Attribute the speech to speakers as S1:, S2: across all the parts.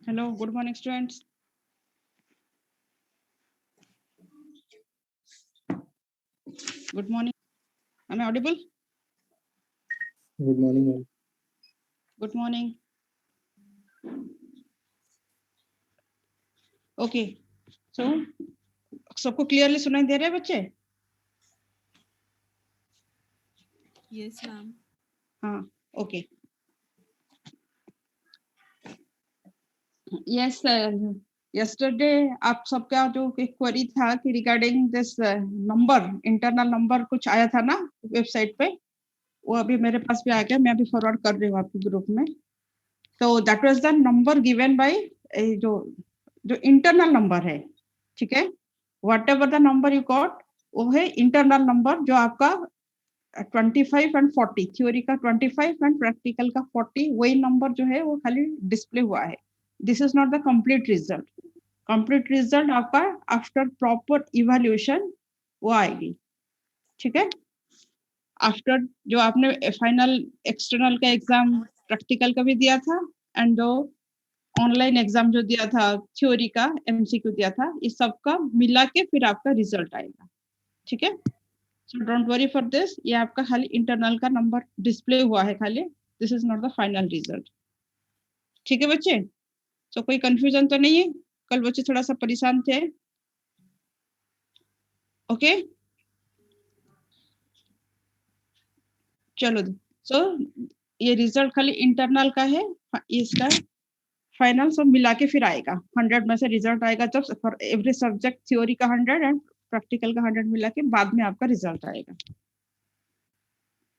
S1: Hello, good morning, students. Good morning. Am I audible?
S2: Good morning, all.
S1: Good morning. Okay. So, सबको clearly सुनाई दे रहा है बच्चे?
S3: Yes, ma'am.
S1: हाँ, okay. Yes, yesterday आप सबका जो एक क्वेरी था कि regarding this number, internal number कुछ आया था ना वेबसाइट पे, वो अभी मेरे पास भी आ गया, मैं अभी फॉरवर्ड कर रही हूँ आपके ग्रुप में. तो that was the number given by जो इंटरनल नंबर है, ठीक है? What ever the number you got, वो है इंटरनल नंबर जो आपका 25 एंड 40, थ्योरी का 25 एंड प्रैक्टिकल का 40, वही नंबर जो है वो खाली डिस्प्ले हुआ है. This is not the complete result. Complete result आपका आफ्टर प्रॉपर इवैल्यूएशन वो आएगी, ठीक है? आफ्टर जो आपने फाइनल एक्सटर्नल का एग्जाम प्रैक्टिकल का भी दिया था एंड जो ऑनलाइन एग्जाम जो दिया था थ्योरी का एमसीक्यू दिया था, इस सब का मिला के फिर आपका रिजल्ट आएगा, ठीक है? So don't worry for this, ये आपका खाली इंटरनल का नंबर डिस्प्ले हुआ है खाली. This is not the final result, ठीक है बच्चे? सो कोई कंफ्यूजन तो नहीं है? कल बच्चे थोड़ा सा परेशान थे. ओके, चलो. सो ये रिजल्ट खाली इंटरनल का है, इसका फाइनल सब मिला के फिर आएगा. 100 में से रिजल्ट आएगा जब फॉर एवरी सब्जेक्ट, थ्योरी का 100 एंड प्रैक्टिकल का 100 मिला के बाद में आपका रिजल्ट आएगा.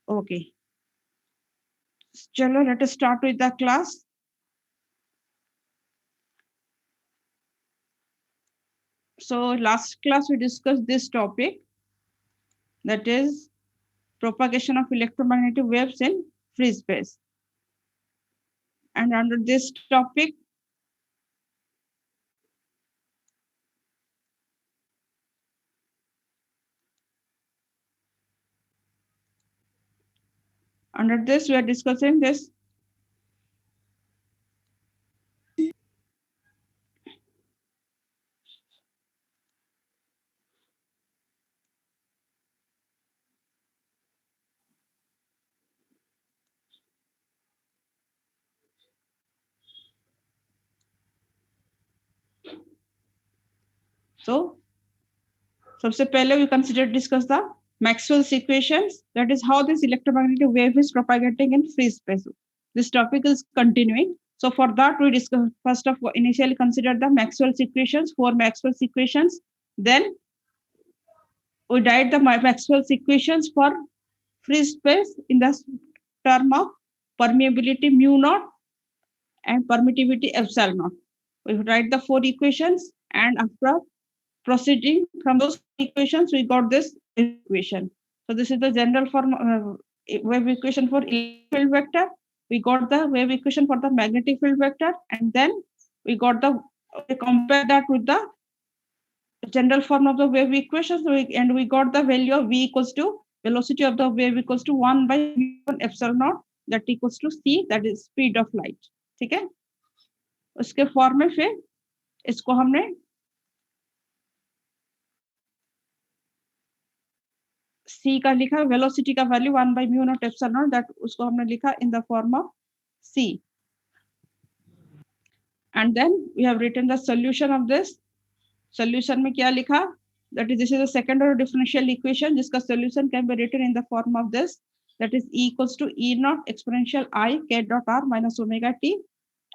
S1: ओके, चलो let us start with the class. So last class we discussed this topic, that is propagation of electromagnetic waves in free space. And under this topic, we are discussing this so सबसे पहले we consider discuss the Maxwell's equations, that is how this electromagnetic wave is propagating in free space. This topic is continuing. So for that we discuss first of all, initially consider the Maxwell's equations, 4 Maxwell's equations. Then we write the Maxwell's equations for free space in the term of permeability mu naught and permittivity epsilon naught. We write the 4 equations, and after proceeding from those equations, we got this equation. So this is the general form wave equation for electric field vector. We got the wave equation for the magnetic field vector, and then we got the we compare that with the general form of the wave equation, and we got the value of v equals to velocity of the wave equals to 1 by epsilon naught, that equals to c, that is speed of light. ठीक है? उसके form में फिर इसको हमने c का लिखा, velocity का value 1 by mu naught epsilon naught, that उसको हमने लिखा in the form of c. And then we have written the solution of this. Solution में क्या लिखा? That is, this is a second order differential equation जिसका solution can be written in the form of this, that is E equals to E naught exponential I k dot r minus omega t,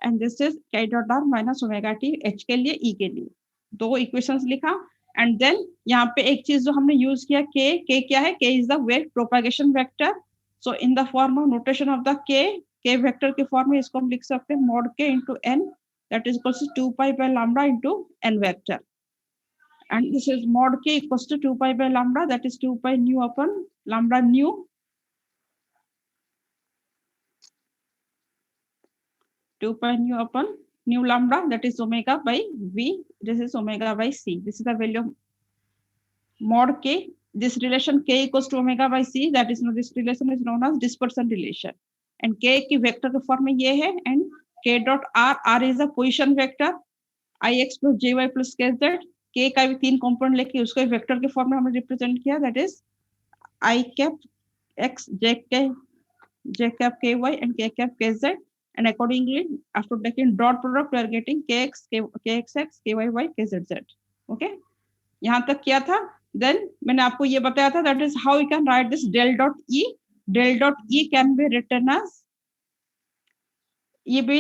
S1: and this is k dot r minus omega t, h के लिए E के लिए. दो equations लिखा. And then यहाँ पे एक चीज जो हमने यूज किया, k क्या है? K is the wave propagation vector. So in the form of notation of the k vector के form में इसको हम लिख सकते हैं mod k into n, that is equals to 2 pi by lambda into n vector. and this is mod k equals to 2 pi by lambda, that is 2 pi nu upon lambda nu. 2 pi nu upon nu lambda, that is omega by v. This is omega by c. This is the value of mod k. This relation k equals to omega by c, that is this relation is known as dispersion relation. And k की vector के form में ये है, and k dot r is a position vector, ix plus jy plus kz. k का भी 3 component लेके उसको vector के फॉर्म में हमने रिप्रेजेंट किया, that is I cap x j cap ky and k cap kz, and accordingly after taking dot product we are getting kx kxx kyy kzz. Okay, यहाँ तक किया था. Then मैंने आपको ये बताया था, that is how you can write this del dot e. Del dot e can be written as, ये भी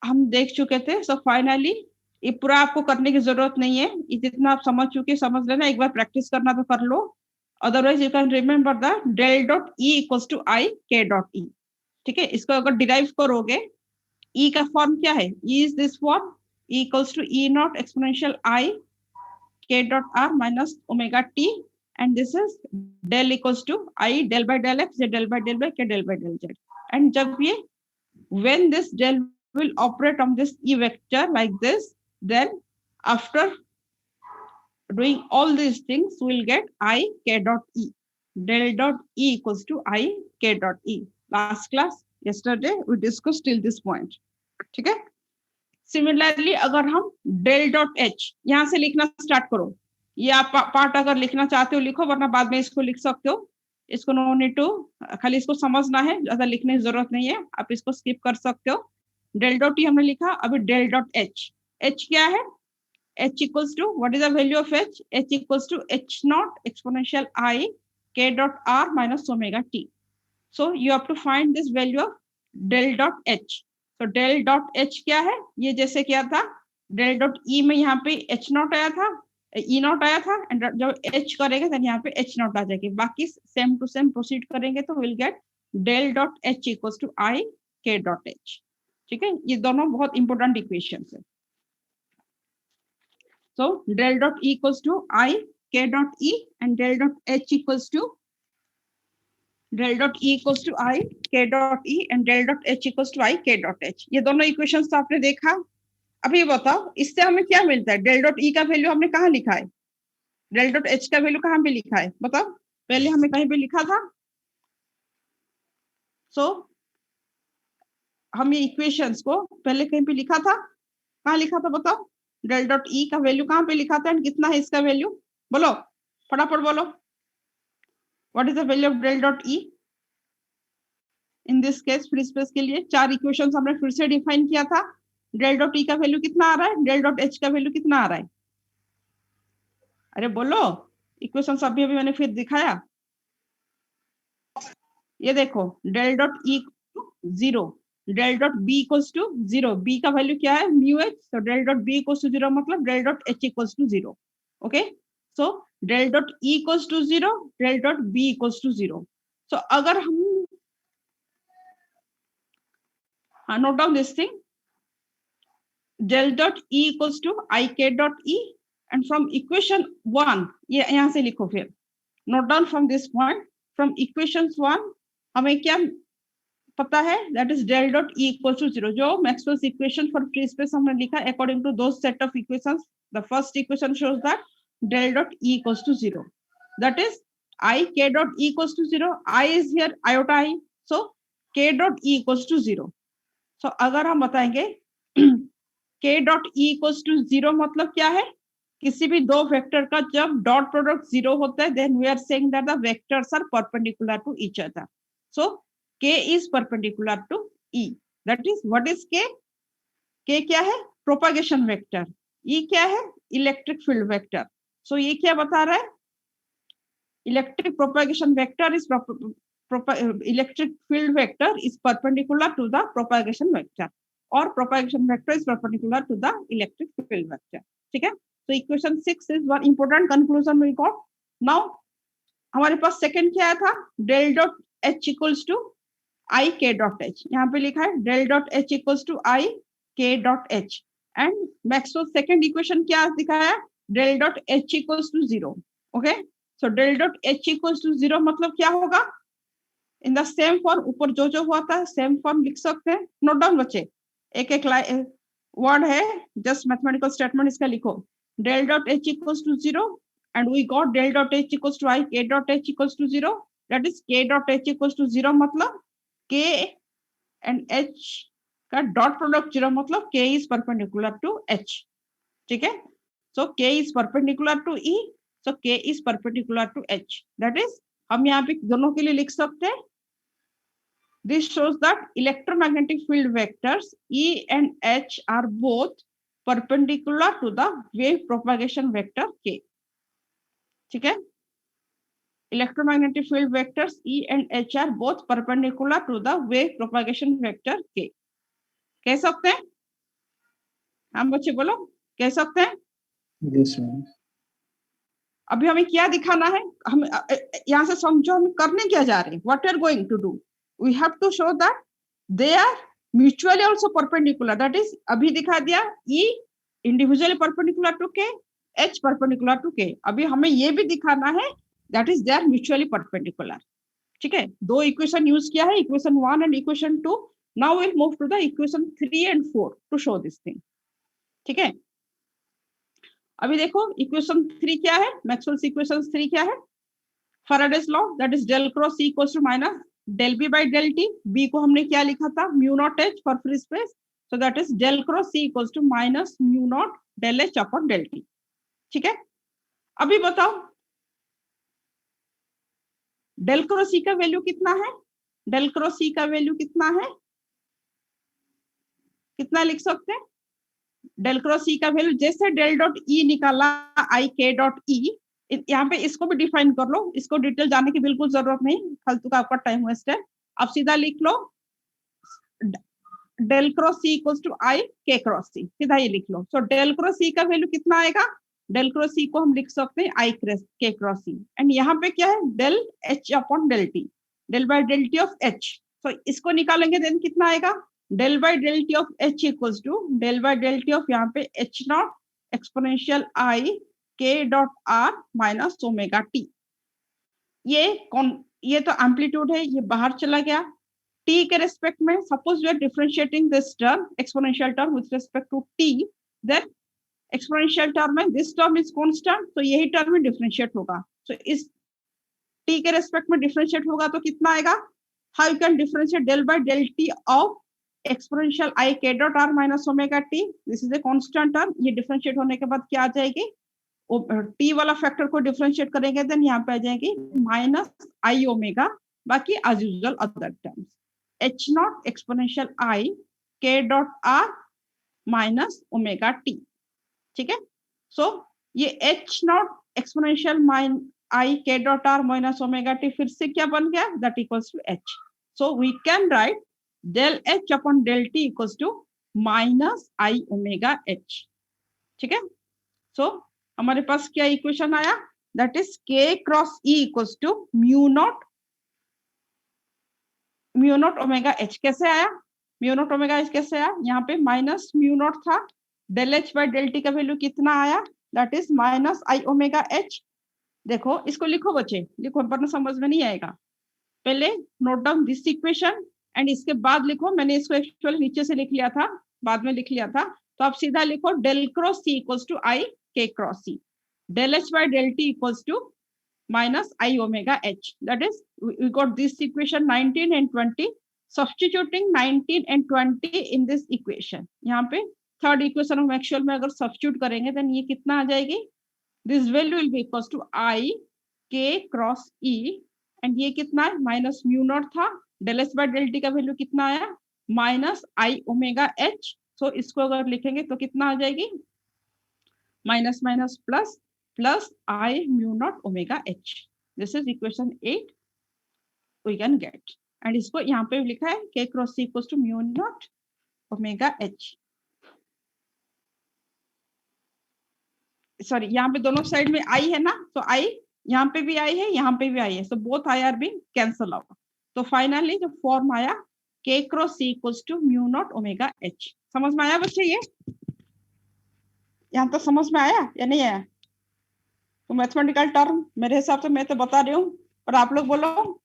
S1: हम देख चुके थे. So finally ये पूरा आपको करने की जरूरत नहीं है, ये जितना आप समझ चुके समझ लेना, एक बार प्रैक्टिस करना तो कर लो. Otherwise you can remember the del dot e equals to I k dot e. ठीक है, इसको अगर डिराइव करोगे, e का फॉर्म क्या है? e is this form, e equals to e naught exponential I k dot r minus omega t, and this is del equals to I del by del x, del by del y, k del by del z. And जब ये, when this del will operate on this e vector like this, then after doing all these things we'll get I k dot e. Del dot e equals to I k dot e. Last class yesterday we discussed till this point. ठीक है. Similarly अगर हम del dot h यहाँ से लिखना start करो, ये आप पार्ट अगर लिखना चाहते हो लिखो, वरना बाद में इसको लिख सकते हो. इसको नो नीड टू, खाली इसको समझना है, ज्यादा लिखने की जरूरत नहीं है, आप इसको स्किप कर सकते हो. del dot e हमने लिखा, अभी del dot h. h क्या है? h equals to, what is the value of h? h equals to h naught exponential I k dot r minus omega t. So you have to find this value of del dot h. So del dot h क्या है? ये जैसे क्या था, del dot e में यहाँ पे h naught आया था, e naught आया था, and जब h करेंगे तो यहाँ पे h naught आ जाएगी. बाकी सेम टू सेम प्रोसीड करेंगे तो will get del dot h equals to I k dot h. ठीक है, ये दोनों बहुत इंपॉर्टेंट इक्वेशंस है. So del dot e equals to I k dot e and del dot h equals to del dot e equals to I k dot e and del dot h equals to I k dot h. ये दोनों equations तो आपने देखा. अब ये बताओ इससे हमें क्या मिलता है? del dot e का वैल्यू हमने कहाँ लिखा है? del dot h का वैल्यू कहाँ पे लिखा है? बताओ, पहले हमें कहीं पे लिखा था. So हम ये इक्वेशंस को पहले कहीं पे लिखा था, कहाँ लिखा था बताओ? del dot e का वैल्यू कहाँ पे लिखा था एंड कितना है इसका वैल्यू? बोलो, फटाफट बोलो. What is the value of del dot e in this case? Free space के लिए 4 इक्वेशंस हमने फिर से डिफाइन किया था. del dot e का वैल्यू कितना आ रहा है? del dot h का वैल्यू कितना आ रहा है? अरे बोलो, इक्वेशंस अभी अभी मैंने फिर दिखाया. ये देखो, del dot e 0, del dot b equals to 0. b का वैल्यू क्या है? mu h. so del dot b equals to 0 मतलब del dot h equals to 0. okay, so del dot e equals to 0, del dot b equals to 0. so अगर हम note down this thing, del dot e equals to I k dot e, and from equation 1, ये यहाँ से लिखो फिर, note down from this point, from equations 1 हमें क्या पता है? that is del dot e equals to 0. जो Maxwell's equation for free space हमने लिखा, according to those set of equations, the first equation shows that del dot e equals to 0. that is I k dot e equals to 0. I is here iota I, so k dot e equals to 0. so अगर हम बताएंगे k dot e equals to 0 मतलब क्या है? किसी भी दो vector का जब डॉट प्रोडक्ट 0 होता है, then we are saying that the vectors are perpendicular to each other. so k is perpendicular to e. that is, what is k? k क्या है? Propagation vector. e क्या है? Electric field vector. so ये क्या बता रहा है? Electric propagation vector is electric field vector is perpendicular to the propagation vector, or propagation vector is perpendicular to the electric field vector. ठीक है, so equation 6 is one important conclusion we got. now हमारे पास second क्या आया था? del dot h equals to I k dot h. यहाँ पे लिखा है del dot h equals to I k dot h, and Maxwell second equation क्या दिखाया? del dot h equals to 0. Okay, so del dot h equals to 0 मतलब क्या होगा? इन the same form, ऊपर जो हुआ था सेम फॉर्म लिख सकते हैं. नोट डाउन बच्चे, एक एक वर्ड है, जस्ट मैथमेटिकल स्टेटमेंट इसका लिखो. del dot h equals to 0 and we got del dot h equals to I, k dot h equals to 0. That is k dot h equals to 0 मतलब k and h का dot product 0 मतलब k is perpendicular to h. ठीक है, so k is perpendicular to E, so k is perpendicular to h. That is हम यहाँ पे दोनों के लिए लिख सकते हैं. This shows that electromagnetic field vectors E and H are both perpendicular to the wave propagation vector k. ठीक है, electromagnetic field vectors E and H are both perpendicular to the wave propagation vector k. कह सकते हैं? हम बच्चे बोलो, कह सकते हैं?
S2: Yes, ma'am.
S1: अभी हमें क्या दिखाना है? हम यहाँ से समझो हम करने क्या जा रहे हैं. What we are going to do? We have to show that they are mutually also perpendicular. That is अभी दिखा दिया E individually perpendicular to K, H perpendicular to K. अभी हमें ये भी दिखाना है that is they are mutually perpendicular. ठीक है, दो इक्वेशन यूज किया है, equation 1 and equation 2. Now we'll move to the equation 3 and 4 to show this thing. ठीक है, अभी देखो इक्वेशन 3 क्या है, मैक्सवेल्स इक्वेशन 3 क्या है? Faraday's law, that is del cross E equals to minus del B by del T. B को हमने क्या लिखा था? Mu naught H for free space, so that is del cross C equals to minus mu naught del H upon del T. ठीक है, अभी बताओ del cross C का वैल्यू कितना है? डेल क्रॉस C का वैल्यू कितना है? कितना लिख सकते हैं? डेल क्रॉस C का वैल्यू जैसे डेल डॉट E निकाला I k डॉट E, यहाँ पे इसको भी डिफाइन कर लो, इसको डिटेल जाने की बिल्कुल जरूरत नहीं, फालतू का आपका टाइम वेस्ट है. आप सीधा लिख लो del cross C equals to I k cross C, सीधा ये लिख लो. सो डेल क्रॉस C का वैल्यू कितना आएगा? डेल क्रॉस C को हम लिख सकते हैं I k cross C, and यहाँ पे क्या है? Del H upon del T, del by del T of H. So इसको निकालेंगे देन कितना आएगा? Del by del T of H equals to del by del T of यहाँ पे H naught exponential I k dot r minus omega t. ये तो amplitude है, ये बाहर चला गया. t के रेस्पेक्ट में suppose we are differentiating this term, exponential term with respect to t, then exponential term में दिस टर्म इज कांस्टेंट, तो यही टर्म में डिफरेंशिएट होगा. सो इस t के रेस्पेक्ट में डिफरेंशिएट होगा तो कितना आएगा? How you can differentiate del by del t of exponential I k dot r minus omega t. This is a constant term. ये डिफरेंशिएट होने के बाद क्या आ जाएगी? टी वाला फैक्टर को डिफरेंशिएट करेंगे देन यहाँ पे आ जाएगी माइनस आई ओमेगा, बाकी as usual other terms. H naught exponential I k dot r minus omega t. ठीक है, सो ये H naught exponential I k dot r minus omega t फिर से क्या बन गया? That equals to h. So we can write del h upon del t equals to minus I omega h. ठीक है, सो हमारे पास क्या इक्वेशन आया? That is k cross E equals to mu naught omega h. कैसे आया mu naught omega h? कैसे आया? यहाँ पे माइनस म्यू नॉट था, del h by del t का वैल्यू कितना आया? That is minus I omega h. देखो इसको लिखो बच्चे, लिखो वरना समझ में नहीं आएगा. पहले note down this equation and इसके बाद लिखो, मैंने इसको एक्चुअली नीचे से लिख लिया था, बाद में लिख लिया था, तो आप सीधा लिखो del cross C equals to I k cross C. Del H by del T equals to minus I omega H. That is, we got this equation 19 and 20. Substituting 19 and 20 in this equation. यहाँ पे third equation हम actual में अगर substitute करेंगे then ये कितना आ जाएगी? This value will be equals to I k cross E, and ये कितना है? माइनस म्यू नॉट था, del H by del T का वैल्यू कितना आया? Minus I omega H. So इसको अगर लिखेंगे तो कितना आ जाएगी? Minus minus plus plus I mu naught omega H. This is equation 8 we can get, and इसको यहाँ पे लिखा है k cross C equals to mu naught omega H. Sorry, यहाँ पे दोनों साइड में I है ना, तो I यहाँ पे भी I है, यहाँ पे भी I है, so both I are being cancel out. तो फाइनली जो फॉर्म आया k cross C equals to mu naught omega H. समझ में आया बच्चे? ये यहाँ तो समझ में आया या नहीं आया? तो मैथमेटिकल टर्म मेरे हिसाब से मैं तो बता रही हूँ, पर आप लोग बोलो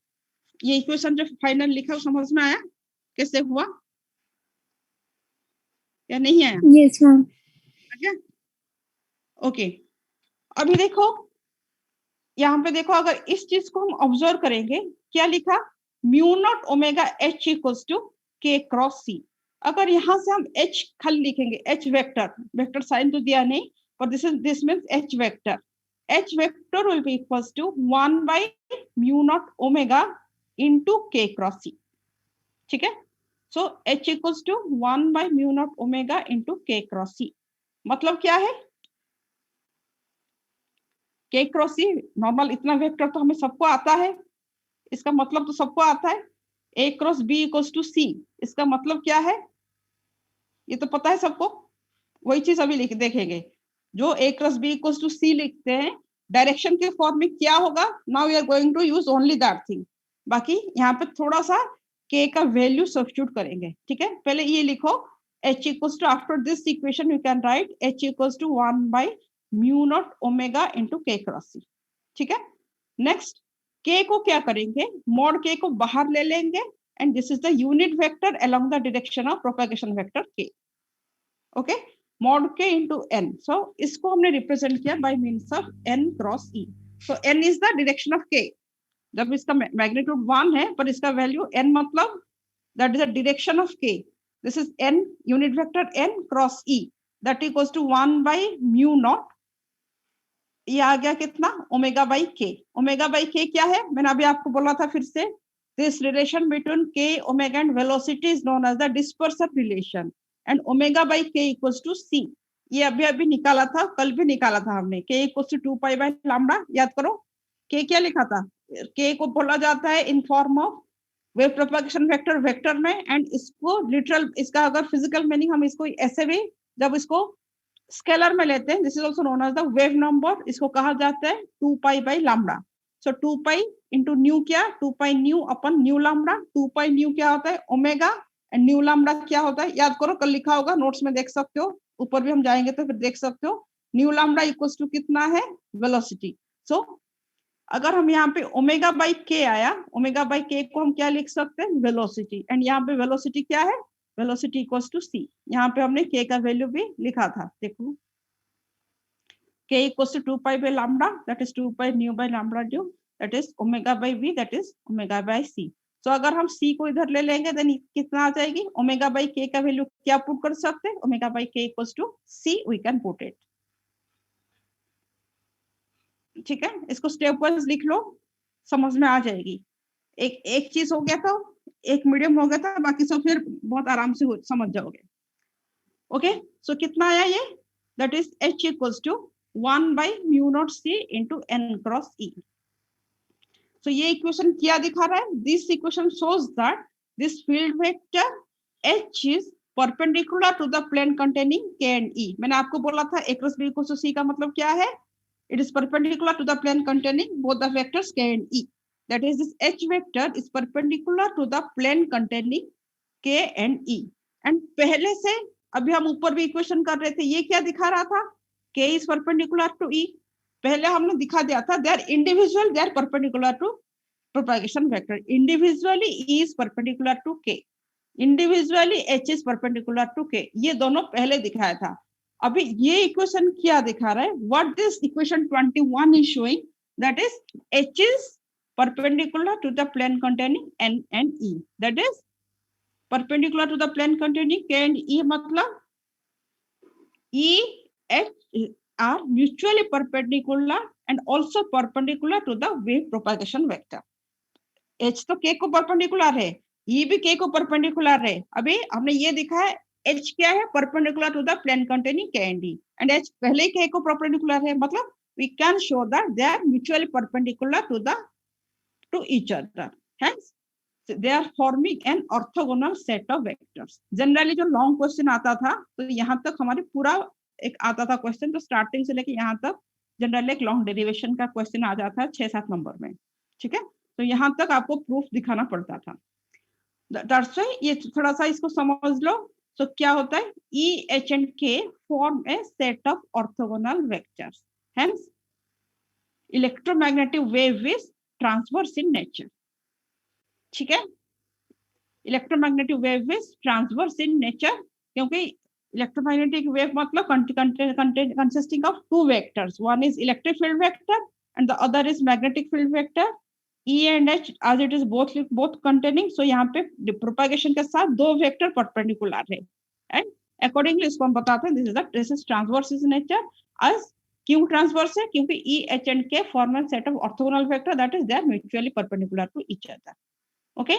S1: ये इक्वेशन जो फाइनल लिखा समझ में आया कैसे हुआ या नहीं आया?
S2: Yes ma'am.
S1: ओके, अभी देखो यहाँ पे देखो, अगर इस चीज को हम ऑब्जर्व करेंगे, क्या लिखा, mu naught omega H equals to K cross C. अगर यहाँ से हम एच खाली लिखेंगे, एच वेक्टर, वेक्टर साइन तो दिया नहीं, पर this means H vector, H vector will be equals to 1 by mu naught omega into K cross C. ठीक है, सो H equals to 1 by mu naught omega into K cross C. मतलब क्या है, के क्रॉस सी नॉर्मल, इतना vector तो हमें सबको आता है, इसका मतलब तो सबको आता है, ए क्रॉस बी इक्वल्स टू सी, इसका मतलब क्या है ये तो पता है सबको। वही चीज अभी लिख देखेंगे, जो A cross B equals to C लिखते हैं डायरेक्शन के फॉर्म में क्या होगा, now we are going to use only that thing. बाकी यहाँ पे थोड़ा सा के का वैल्यू सब्स्टिट्यूट करेंगे। ठीक है, पहले ये लिखो, h equals to, after this equation you can write h equals to 1 by mu naught omega into K cross C. ठीक है, नेक्स्ट k को क्या करेंगे, मॉड k को बाहर ले लेंगे, and this is the unit vector along the direction of propagation vector k। Okay, mod k into n, so इसको हमने रिप्रेजेंट किया by means of n cross e। so n is the direction of k, जब इसका magnitude 1 है पर इसका value n, मतलब that is the direction of k, this is n unit vector n cross e, that equals to 1 by mu not, ये आ गया कितना, omega by के। ओमेगा बाई के क्या है, मैंने अभी आपको बोला था फिर से, this relation between K omega and velocity is known as the dispersive relation, and omega by K equals to C. ये अभी अभी निकाला था, कल भी निकाला था हमने, K equals to 2 pi by lambda. याद करो के क्या लिखा था, के को बोला जाता है in form of wave propagation vector vector में, एंड इसको लिटरल, इसका अगर फिजिकल मीनिंग हम इसको ऐसे भी जब इसको स्केलर में लेते हैं, this is also known as the wave number, इसको कहा जाता है 2 pi by lambda. So 2 pi into nu क्या, 2 pi nu upon nu lambda, 2 pi nu क्या होता है ओमेगा, एंड न्यू लैम्डा क्या होता है, याद करो कल लिखा होगा, नोट्स में देख सकते हो, ऊपर भी हम जाएंगे तो फिर देख सकते हो, न्यू लैम्डा इक्वल्स टू कितना है, वेलोसिटी। सो अगर हम यहाँ पे ओमेगा बाई के आया, ओमेगा बाई के को हम क्या लिख सकते हैं, वेलोसिटी, एंड यहाँ पे वेलोसिटी क्या है, वेलोसिटी इक्वल्स टू सी। यहाँ पे हमने के का वैल्यू भी लिखा था, देखो k equals to 2 pi by lambda, that is 2 pi nu by lambda due, that is omega by v, that is omega by c। so अगर हम c को इधर ले लेंगे देन कितना आ जाएगी, ओमेगा बाई k का वैल्यू क्या पुट कर सकते हैं, omega by k equals to c, we can put it। ठीक है, इसको स्टेप वाइज लिख लो, समझ में आ जाएगी। एक एक चीज हो गया था, एक मीडियम हो गया था, बाकी सब फिर बहुत आराम से समझ जाओगे। ओके, सो कितना आया ये, that is h equals to 1 by mu naught c into n cross e। so ये इक्वेशन क्या दिखा रहा है, this equation shows that this field vector h is perpendicular to the plane containing k and e। मैंने आपको बोला था a cross b equals to c का मतलब क्या है, it is perpendicular to the plane containing both the vectors k and e, that is this h vector is perpendicular to the plane containing k and e। and पहले से अभी हम ऊपर भी इक्वेशन कर रहे थे, ये क्या दिखा रहा था, k is perpendicular to e, पहले हमने दिखा दिया था, they are individual, they are perpendicular to propagation vector, individually e is perpendicular to k, individually h is perpendicular to k, ये दोनों पहले दिखाया था। अभी ये इक्वेशन क्या दिखा रहा है, what this equation 21 is showing, that is h is perpendicular to the plane containing n and e, that is perpendicular to the plane containing k and e, मतलब e h are mutually perpendicular and also perpendicular to the wave propagation vector। h तो k को perpendicular है, e भी k को perpendicular है। अभी हमने ये दिखा है h क्या है, perpendicular to the plane containing k and e, and h पहले ही k को परपेंडिकुलर है, मतलब we can show that they are mutually perpendicular to each other, hence they are forming an orthogonal set of vectors। Generally जो long question आता था तो यहाँ तक हमारे पूरा एक आता था क्वेश्चन, तो स्टार्टिंग से लेके यहाँ तक जनरली एक लॉन्ग डेरिवेशन का क्वेश्चन आ जाता है 6-7 नंबर में। ठीक है, तो यहाँ तक आपको प्रूफ दिखाना पड़ता था, दैट्स व्हाई ये थोड़ा सा इसको समझ लो। तो क्या होता है, E, H and K form a set of orthogonal vectors, hence electromagnetic wave is transverse in nature, ठीक है। Electromagnetic wave is transverse in nature, क्योंकि इलेक्ट्रोमैग्नेटिक वेव मतलब consisting of two vectors, one is electric field vector and the other is magnetic field vector, E and H as it is both containing, so यहाँ पे propagation के साथ दो vector perpendicular है, and accordingly इसको हम बताते हैं this is transverse in nature. आज क्यों ट्रांसवर्स है? क्योंकि E, H and K form a set of orthogonal vector that is they are mutually perpendicular to each other. Okay,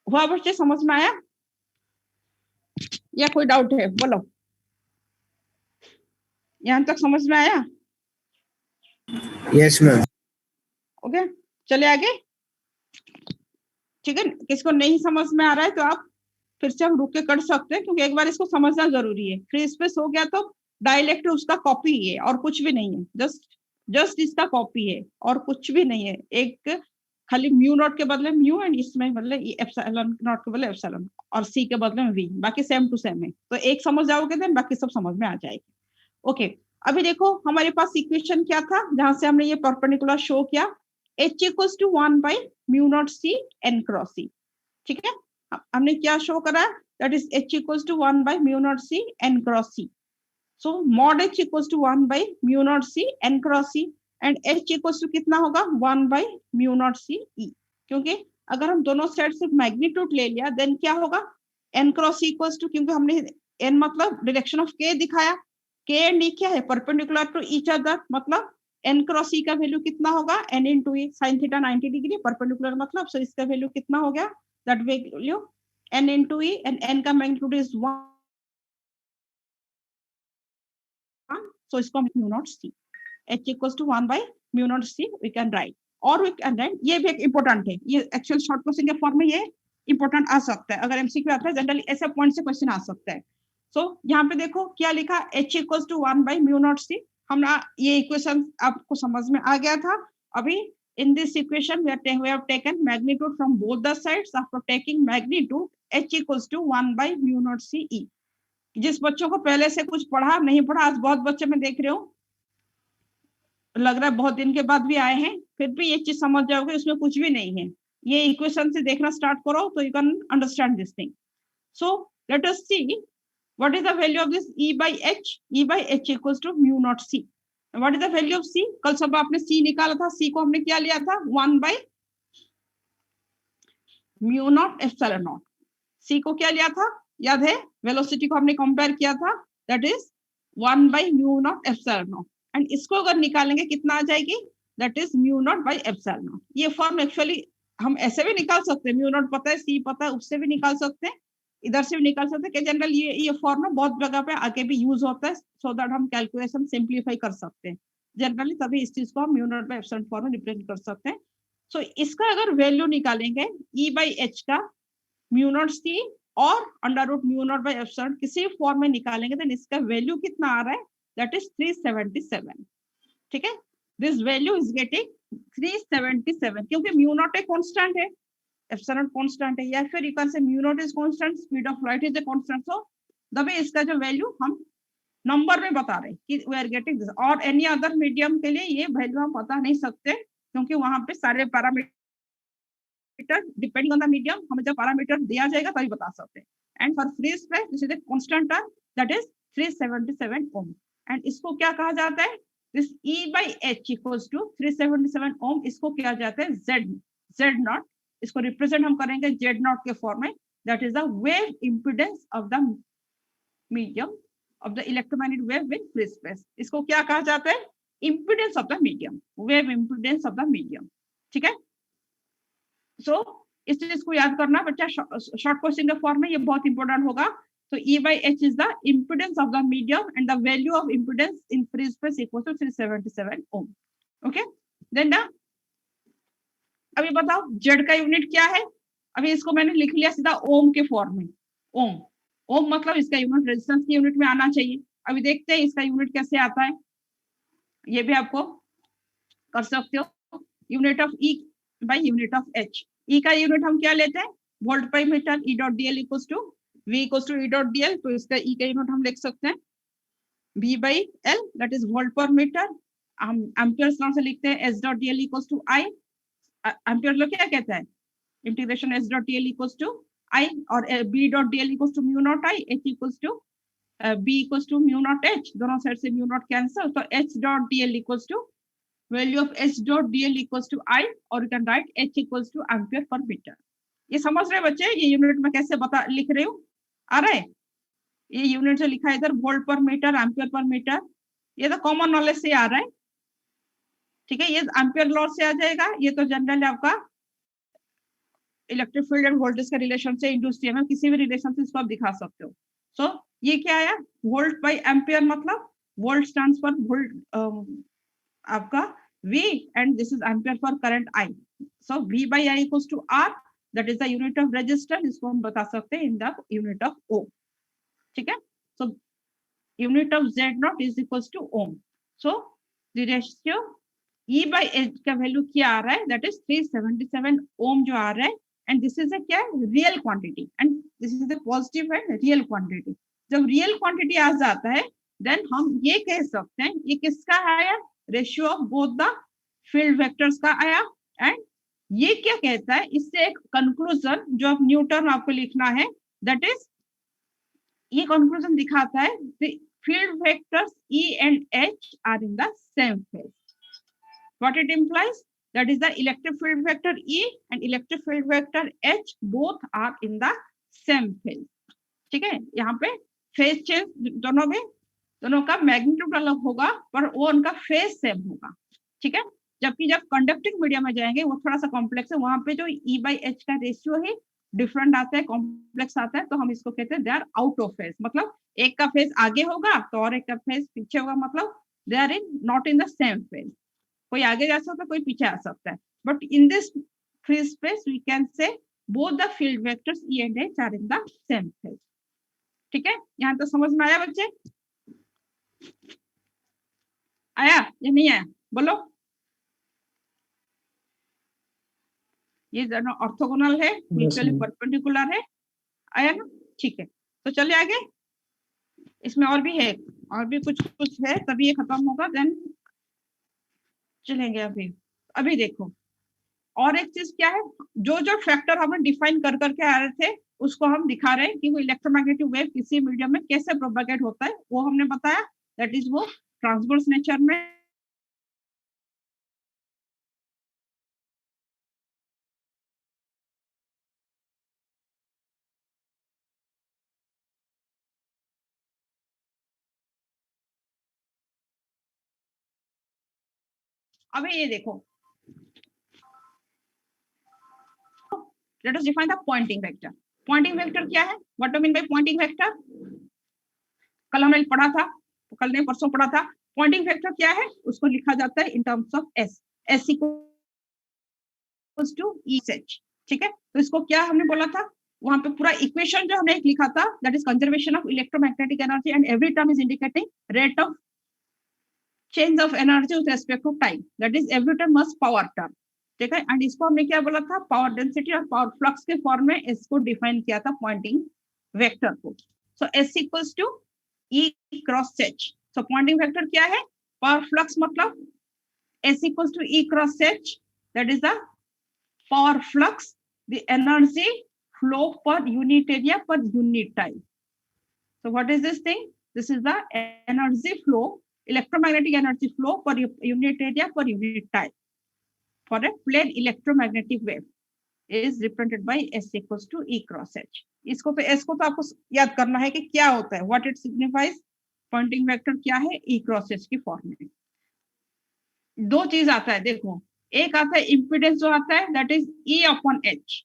S1: हुआ बच्चे, समझ में आया या कोई डाउट है? बोलो, यहाँ तक समझ में आया?
S2: Yes ma'am.
S1: ओके, चले आगे, ठीक है। किसको नहीं समझ में आ रहा है तो आप फिर से हम रुक के कर सकते हैं, क्योंकि एक बार इसको समझना जरूरी है। फ्री स्पेस हो गया तो डायलेक्ट उसका कॉपी है और कुछ भी नहीं है, जस्ट इसका कॉपी है और कुछ भी नहीं है। एक खाली म्यू नॉट के बदले म्यू एंड इसमें बदले एप्सिलॉन नॉट के बदले एप्सिलॉन और सी के बदले में वी, बाकी सेम टू सेम है। तो एक समझ जाओगे देन बाकी सब समझ में आ जाएगी। ओके, अभी देखो हमारे पास इक्वेशन क्या था जहां से हमने ये परपेंडिकुलर शो किया, H equals to 1 by mu naught C n cross C, ठीक है। हमने क्या शो करा? that is H equals to 1 by mu naught C n cross C. so mod H equals to 1 by mu naught C n cross C and H equals to कितना होगा? 1 by mu naught C E, क्योंकि अगर हम दोनों side से magnitude ले लिया then क्या होगा? n cross C equals to, क्योंकि हमने n मतलब डायरेक्शन ऑफ k दिखाया, k and E क्या है? परपेंडिकुलर टू ईच अदर, मतलब n क्रॉस ई का वैल्यू कितना होगा? n into E, sine theta 90 degree, perpendicular मतलब, सो इसका वैल्यू कितना हो गया? That value n into E, and n का मैग्नीट्यूड इज 1, सो इसको हम mu naught C, h equals to 1 by mu naught C we can write, और वी कैन राइट, ये भी एक इंपॉर्टेंट है, ये एक्चुअल शॉर्ट क्वेश्चन के फॉर्म में ये इंपॉर्टेंट आ सकता है। अगर एमसीक्यू आता है जनरली ऐसे पॉइंट से क्वेश्चन आ सकता है। सो यहाँ पे देखो क्या लिखा, h equals to 1 by mu naught c, हमने ये इक्वेशन आपको समझ में आ गया था। अभी in this equation we have taken magnitude from both the sides, after taking magnitude h equals to 1 by mu naught c e। जिस बच्चों को पहले से कुछ पढ़ा नहीं पढ़ा, आज बहुत बच्चे मैं देख रही हूँ, लग रहा है बहुत दिन के बाद भी आए हैं, फिर भी ये चीज समझ जाओगे, उसमें कुछ भी नहीं है। ये इक्वेशन से देखना स्टार्ट करो तो you can understand this thing. So let us see what is the value of this E by H? E by H equals to mu naught C. What is the value of C? कल सब आपने C निकाला था, C को हमने क्या लिया था? 1 by mu naught epsilon naught। C को क्या लिया था? याद है? वेलोसिटी को हमने कंपेयर किया था, that is 1 by mu naught epsilon naught, and इसको अगर निकालेंगे कितना आ जाएगी? that is mu naught by epsilon naught। ये फॉर्म एक्चुअली हम ऐसे भी निकाल सकते हैं, mu naught पता है, C पता है, उससे भी निकाल सकते हैं, इधर से भी निकाल सकते हैं कि जनरल ये फॉर्म ना बहुत जगह पे आगे भी यूज होता है, सो दैट हम कैलकुलेशन सिंपलीफाई कर सकते हैं जनरली, तभी इस चीज को हम mu naught by epsilon form में रिप्रेजेंट कर सकते हैं। सो इसका अगर वैल्यू निकालेंगे E by H का म्यू नॉट C और under root mu naught by epsilon किसी फॉर्म में निकालेंगे, देन इसका वैल्यू कितना आ रहा है? दैट इज 377, ठीक है। दिस वैल्यू इज गेटिंग 377, क्योंकि म्यू नॉट एक कांस्टेंट है, एप्सिलॉन कांस्टेंट है, या फिर you can say mu naught is constant, speed of light is a constant, so तभी इसका जो वैल्यू हम नंबर में बता रहे हैं कि वी आर गेटिंग दिस। और एनी अदर मीडियम के लिए ये वैल्यू हम बता नहीं सकते, क्योंकि वहां पे सारे parameter depending on the medium, हमें जब पैरामीटर दिया जाएगा तभी बता सकते हैं। And for free space this is a constant term, that is 377 ohm, एंड इसको क्या कहा जाता है? दिस E by H equals to 377 ohm, इसको क्या जाता है? Z नॉट, इसको रिप्रेजेंट हम करेंगे Z नॉट के फॉर्म में, that is the wave impedance of the medium of the electromagnetic wave in free space. इसको क्या कहा जाता है? Impedance of the medium, wave impedance of the medium, ठीक है। सो इस चीज को याद करना बच्चा, शॉर्ट क्वेश्चन के फॉर्म में ये बहुत इंपॉर्टेंट होगा। तो E by H is the impedance of the medium and the value of impedance in free space equals to 377 ohm. Okay, then अभी बताओ Z का यूनिट क्या है? अभी इसको मैंने लिख लिया सीधा ओम के फॉर्म में, ओम, ओम मतलब इसका यूनिट रेजिस्टेंस की यूनिट में आना चाहिए। अभी देखते हैं इसका यूनिट कैसे आता है, ये भी आपको कर सकते हो। Unit of E by unit of H, E का यूनिट हम क्या लेते हैं? वोल्ट पर metre, E dot dl equals to V equals to E dot dl, तो इसका E का यूनिट हम लिख सकते हैं V by L, that is volt पर मीटर, हम एम्पियर नाम से लिखते हैं S dot dl equals to I. Ampere लो क्या कहता है, integration S dot dl equals to I, और B dot dl equals to mu naught I, H equals to B equals to mu naught H, दोनों side से mu naught cancel, तो H dot dl equals to value of H dot dl equals to I, और you can right H equals two ampere per metre. ये समझ रहे बच्चे, ये unit में कैसे बता लिख रहे हो, आ रहा है? ये यूनिट से लिखा है इधर वोल्ट पर मीटर, एम्पियर पर मीटर, ये तो कॉमन नॉलेज से आ रहा है, ठीक है। ये एम्पियर लॉ से आ जाएगा, ये तो जनरल आपका इलेक्ट्रिक फील्ड एंड वोल्टेज का रिलेशन से इंड्यूस ईएमएफ, किसी भी रिलेशन से इसको आप दिखा सकते हो। सो ये क्या आया, वोल्ट बाय एम्पियर, मतलब वोल्ट स्टैंड्स फॉर वोल्ट आपका V and this is ampere for current I. So V by I equals to R, that is the unit of resistance, इसको हम बता सकते हैं in the unit of ohm, ठीक है। So unit of Z naught is equals to ohm. So the ratio E by H का value क्या आ रहा है, that is 377 ohm जो आ रहा है, and this is a क्या real quantity, and this is the positive and real quantity। जब real quantity आ जाता है then हम ये कह सकते हैं ये किसका आया, ratio of both the field vectors का आया। एंड ये क्या कहता है, इससे एक कंक्लूजन जो अब न्यूटन आपको लिखना है, दैट इज ये कंक्लूजन दिखाता है field vectors E and H are in the same phase. What it implies, that is the electric field vector E and electric field vector H both are in the same phase, ठीक है। यहाँ पे phase change दोनों का magnitude अलग होगा पर वो उनका फेज सेम होगा, ठीक है। जबकि जब कंडक्टिंग मीडियम में जाएंगे वो थोड़ा सा कॉम्प्लेक्स है, वहां पे जो E by H का रेशियो है डिफरेंट आता है, कॉम्प्लेक्स आता है, तो हम इसको कहते हैं they are out of phase, मतलब एक का फेज आगे होगा तो और एक का फेज पीछे होगा, मतलब they are in not in the same phase. कोई आगे जा सकता है, कोई पीछे आ सकता है, but in this free space we can say both the field vectors E and H are in the same phase, ठीक है। यहाँ तो समझ में आया बच्चे, आया या नहीं आया, बोलो। ये दोनों ऑर्थोगोनल है, म्यूचुअली परपेंडिकुलर है, आया ना, ठीक है। तो चलिए आगे, इसमें और भी है, और भी कुछ है, तभी ये खत्म होगा, देन चलेंगे। अभी देखो और एक चीज क्या है, जो फैक्टर हमने डिफाइन कर करके आ रहे थे उसको हम दिखा रहे हैं कि वो इलेक्ट्रोमैग्नेटिक वेव किसी मीडियम में कैसे प्रोपेगेट होता है, वो हमने बताया, दैट इज वो ट्रांसवर्स नेचर में। अभी ये देखो, let us define the Poynting vector. Poynting vector क्या है, what do mean by Poynting vector, कल हमने पढ़ा था, कल नहीं परसों पढ़ा था। पॉइंटिंग वेक्टर क्या है, उसको लिखा जाता है in terms of S, S equals to E H, ठीक है। तो इसको क्या हमने बोला था, वहां पे पूरा इक्वेशन जो हमने लिखा था, that is conservation of electromagnetic energy and every term is indicating rate of change of energy with respect to time, that is every term must power term, ठीक है। एंड इसको हमने क्या बोला था, पावर डेंसिटी और पावर फ्लक्स के form में इसको डिफाइन किया था पॉइंटिंग वेक्टर को। So S equals to E cross H. So Poynting vector क्या है, पावर फ्लक्स, मतलब S equals to E cross H, that is the power flux, the energy flow per unit area per unit time. So what is this thing? This is the energy flow, electromagnetic energy flow per unit area per unit time for a plane electromagnetic wave is represented by S equals to E cross H. इसको तो आपको याद करना है कि क्या होता है, what it signifies, Poynting vector क्या है, E cross H की फॉर्म में। दो चीज आता है, देखो, एक आता है इम्पीडेंस जो आता है, that is E upon H।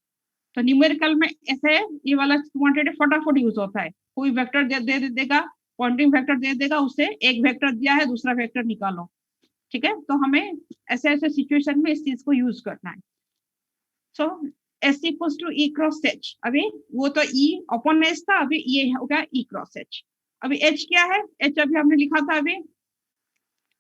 S1: तो न्यूमेरिकल में ऐसे ये वाला क्वांटिटी फटाफट यूज होता है, कोई वेक्टर दे देगा, पॉइंटिंग वेक्टर दे देगा, उससे एक वेक्टर दिया है दूसरा वेक्टर निकालो, ठीक है। तो हमें ऐसे ऐसे सिचुएशन में इस चीज को यूज करना है। So S equals to E cross H, अभी वो तो ई अपॉन एच था, अभी ये हो गया ई क्रॉस एच। अभी एच क्या है, एच अभी हमने लिखा था, अभी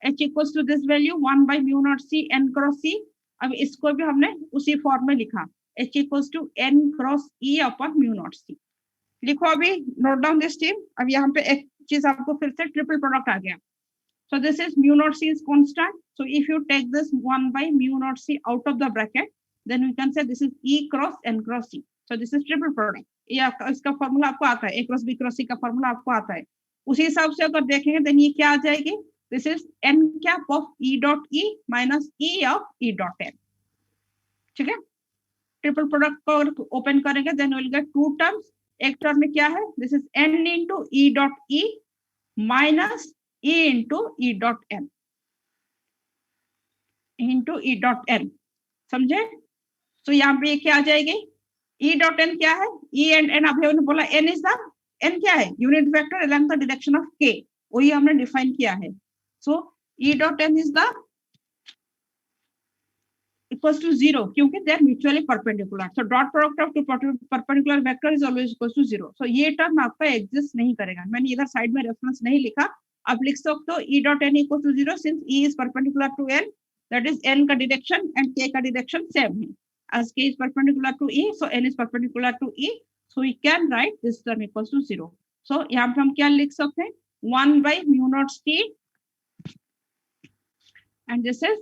S1: H equals to this value 1 by mu naught c n cross c. अभी इसको भी हमने उसी फॉर्म में लिखा, H equals to n cross E upon mu naught C। लिखो अभी, नोट डाउन दिस टीम। अब यहाँ पे एक चीज आपको फिर से ट्रिपल प्रोडक्ट आ गया, So this is mu naught c is constant. So if you take this 1 by mu naught c out of the bracket, then we can say this is E cross N cross C. So this is triple product. ये इसका formula आपको आता है, A cross B cross C का formula आपको आता है. उसी हिसाब से अगर देखेंगे then ये क्या आ जाएगी? This is n cap of E dot E minus E of E dot N. ठीक है? ट्रिपल प्रोडक्ट को ओपन करेंगे then we'll get two terms. एक टर्म में क्या है? This is n into E dot E minus E into E dot N into E dot N. समझे? तो यहाँ पे क्या आ जाएगी? E dot N क्या है? E and N अभी हमने बोला N is the N क्या है? Unit vector along the direction of K. वही हमने डिफाइन किया है. So E dot N is the equals to 0 क्योंकि they are mutually perpendicular. So dot product of two perpendicular vector is always equals to 0. So ये term आपका exist नहीं करेगा. मैंने इधर साइड में रेफरेंस नहीं लिखा. आप लिख सकते हो E dot N equals to 0 since E is perpendicular to N. That is N का direction and K का direction same है. As K is perpendicular to E, so N is perpendicular to E. So we can write this term equals to 0. So यहाँ पे हम क्या लिख सकते हैं? 1 by mu naught C and this is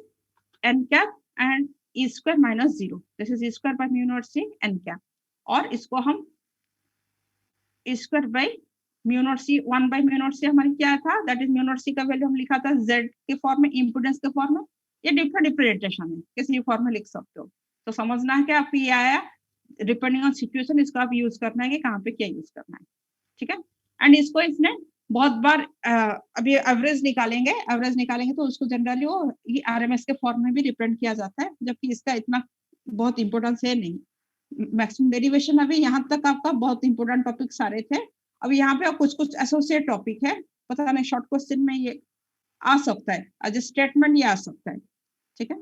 S1: N cap and E square minus 0. This is E square by mu naught C N cap. और इसको हम E square by mu naught C 1 by mu naught C हमारी क्या था? That is mu naught C का value हम लिखा था Z के फॉर्म में, इम्पोर्टेंस के फॉर्म में. ये डिफरेंट रिप्रेजेंटेशन है, किसी भी फॉर्म में लिख सकते हो. तो समझना है कि आपको ये आया, डिपेंडिंग ऑन सिचुएशन इसको आप यूज करना है कि कहाँ पे क्या यूज करना है. ठीक है. एंड इसको इसने बहुत बार अभी एवरेज निकालेंगे तो उसको जनरली वो RMS के फॉर्म में भी रिप्रेजेंट किया जाता है, जबकि इसका इतना बहुत इंपॉर्टेंस है नहीं. मैक्सिमम डेरिवेशन अभी यहाँ तक आपका बहुत इंपॉर्टेंट टॉपिक सारे थे. अभी यहाँ पे कुछ एसोसिएट टॉपिक है, पता नहीं शॉर्ट क्वेश्चन में ये आ सकता है, एज ए स्टेटमेंट ये आ सकता है. ठीक है.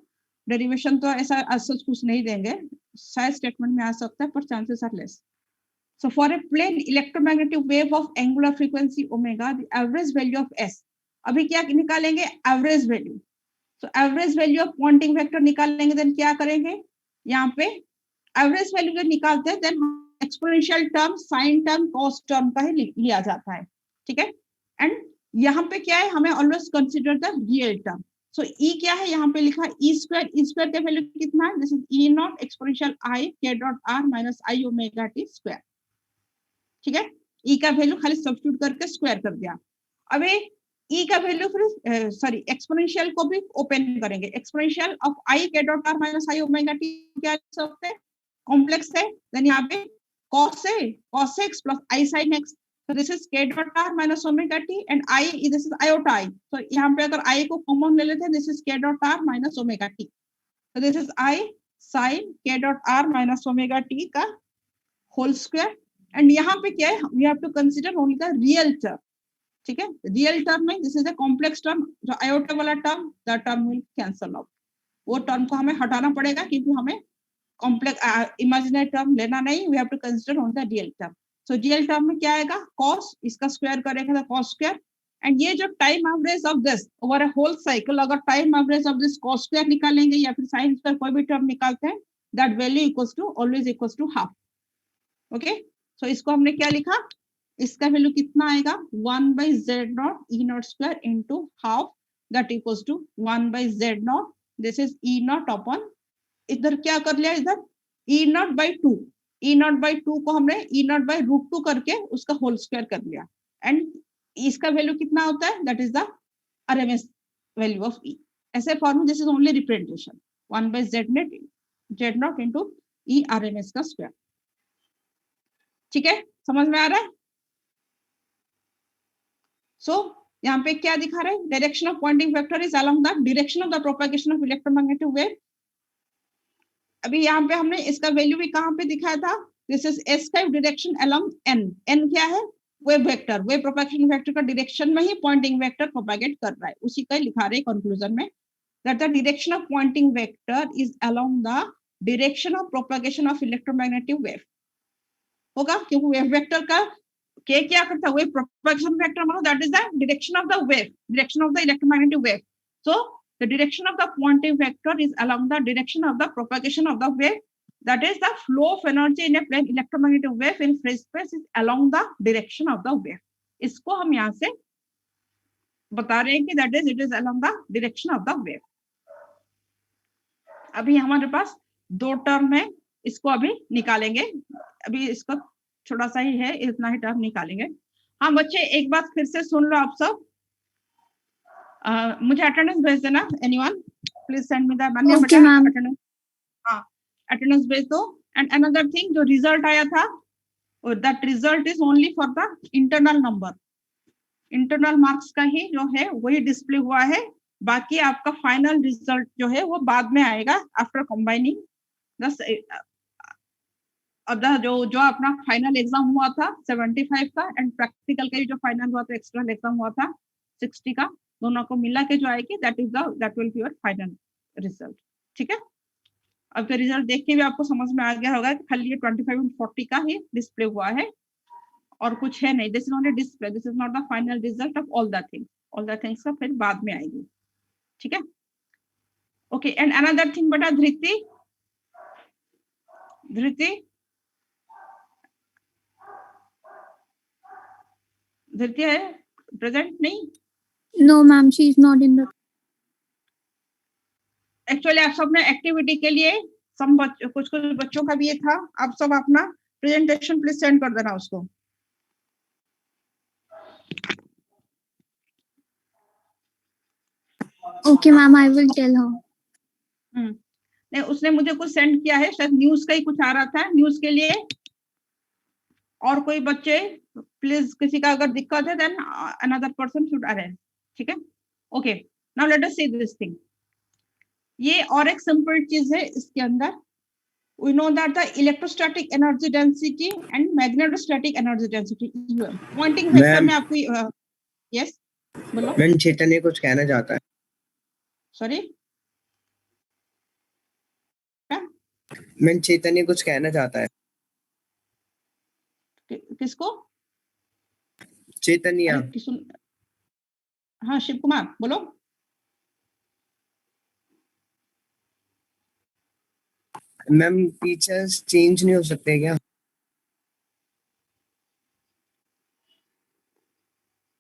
S1: डेरिवेशन तो ऐसा सच कुछ नहीं देंगे, शायद स्टेटमेंट में आ सकता है, पर chances are less. So for a plane electromagnetic wave of angular frequency omega, the average value of S. अभी क्या निकालेंगे? Average value. So average value of Poynting vector निकालेंगे, then क्या करेंगे? यहाँ पे एवरेज वैल्यू जो निकालते हैं, then exponential term, sine term, cos term का ही लिया जाता है. ठीक है. एंड यहाँ पे क्या है? हमें always consider the real term. So E क्या है? यहाँ पे लिखा E स्क्वायर. E स्क्वायर का वैल्यू कितना है? This is E not exponential I K dot R minus I omega T square. ठीक है. E का वैल्यू खाली सब्स्टिट्यूट करके स्क्वायर कर दिया. अबे E का वैल्यू फिर सॉरी एक्सपोनेंशियल को भी ओपन करेंगे. Exponential of I K dot R minus I omega T क्या लिख सकते हैं? कॉम्प्लेक्स है. देन यहाँ पे cos x plus I sin x. So this is K dot R minus omega T and I, this is iota I. So यहाँ पे अगर I को कॉमन ले लेते हैं, this is K dot R minus omega T. So this is I sin K dot R minus omega T का whole square. And यहाँ पे क्या है? We have to consider only the real term. ठीक है. Real term में this is a complex term. जो iota वाला term, the term will cancel out. वो term को हमें हटाना पड़ेगा क्योंकि हमें complex imaginary term लेना नहीं. We have to consider only the real term. So real term में क्या आएगा? cos, इसका स्क्वायर करेगा तो cos स्क्वायर. एंड ये जो time average of this over a whole cycle, अगर time average of this cos square निकालेंगे या फिर sin स्क्वायर कोई भी टर्म निकालते हैं, that value equals to always equals to half. Okay. So इसको हमने क्या लिखा? इसका वैल्यू कितना आएगा? 1 by z naught E naught square into half, that equals to 1 by z naught. This is E naught upon, इधर क्या कर लिया? इधर E naught by 2. E naught by 2 को हमने E नॉट बाई √2 करके उसका होल स्क्वायर कर लिया. एंड इसका वैल्यू कितना होता है? That is the RMS value of E. ऐसे form, this is only representation. 1 by z not into E RMS का स्क्वायर. ठीक है. समझ में आ रहा है? सो यहाँ पे क्या दिखा रहे हैं? Direction of Poynting vector is along the direction of the propagation of electromagnetic wave. अभी यहाँ पे हमने इसका वैल्यू भी कहाँ पे दिखाया था? This is escape direction along n. n क्या है? Wave vector, wave propagation vector का डायरेक्शन में ही पॉइंटिंग वेक्टर प्रोपेगेट कर रहा है. उसी का लिखा रहे कंक्लूजन में, that the direction of Poynting vector is along the direction of propagation of electromagnetic wave. होगा क्योंकि वेव वेक्टर का के क्या करता है? वेव प्रोपेगेशन वेक्टर मतलब that is the direction of the wave, direction of the electromagnetic wave. So the direction of the Poynting vector is along the direction of the propagation of the wave. That is the flow of energy in a plane electromagnetic wave in free space is along the direction of the wave. इसको हम यहाँ से बता रहे हैं कि that is it is along the direction of the wave. अभी हमारे पास दो टर्म है, इसको अभी निकालेंगे। अभी इसको थोड़ा सा ही है, इतना ही टर्म निकालेंगे। हाँ बच्चे, एक बात फिर से सुन लो आप सब। मुझे अटेंडेंस भेज देना, anyone please send me the
S2: Okay, ma'am.
S1: Attendance. हाँ, अटेंडेंस भेज दो। एंड अनदर थिंग, जो रिजल्ट आया था, that result is only for the internal number. Internal marks का ही जो है वही डिस्प्ले हुआ है, बाकी आपका फाइनल रिजल्ट जो है वो बाद में आएगा आफ्टर कंबाइनिंग अब जो अपना फाइनल एग्जाम हुआ था 75 का एंड प्रैक्टिकल का जो फाइनल हुआ था, एक्सटर्नल एग्जाम हुआ था 60 का, दोनों को मिला के जो आएगी that will be your final result. ठीक है, अब तो रिजल्ट देख के भी आपको समझ में आ गया होगा कि खाली ये 25 एंड 40 का ही डिस्प्ले हुआ है और कुछ है नहीं। This is only display, this is not the final result of all the things. All the things का फिर बाद में आएगी। ठीक है, ओके। एंड अनदर थिंग बेटा, धृति धृति है प्रेजेंट नहीं?
S2: No, ma'am, she is not in the.
S1: Actually आप सब ने एक्टिविटी के लिए कुछ बच्चों का भी ये था, आप सब अपना प्रेजेंटेशन प्लीज सेंड कर देना उसको।
S2: Okay, ma'am, I will tell her.
S1: नहीं, उसने मुझे कुछ सेंड किया है, शायद न्यूज का ही कुछ आ रहा था न्यूज के लिए। और कोई बच्चे प्लीज, किसी का अगर दिक्कत है then another person should arrange. ठीक है, okay. Now let us see this thing. ये और एक सिंपल चीज है इसके अंदर। we know that the electrostatic energy density and magnetostatic energy density EM pointing vector में आपको yes बोलो।
S4: मैम चेतन कुछ कहना चाहता है।
S1: सॉरी
S4: मैम चेतन कुछ कहना चाहता है।
S1: किसको?
S4: चैतन्य।
S1: हाँ, शिव कुमार बोलो।
S4: मैम टीचर्स चेंज नहीं हो सकते क्या?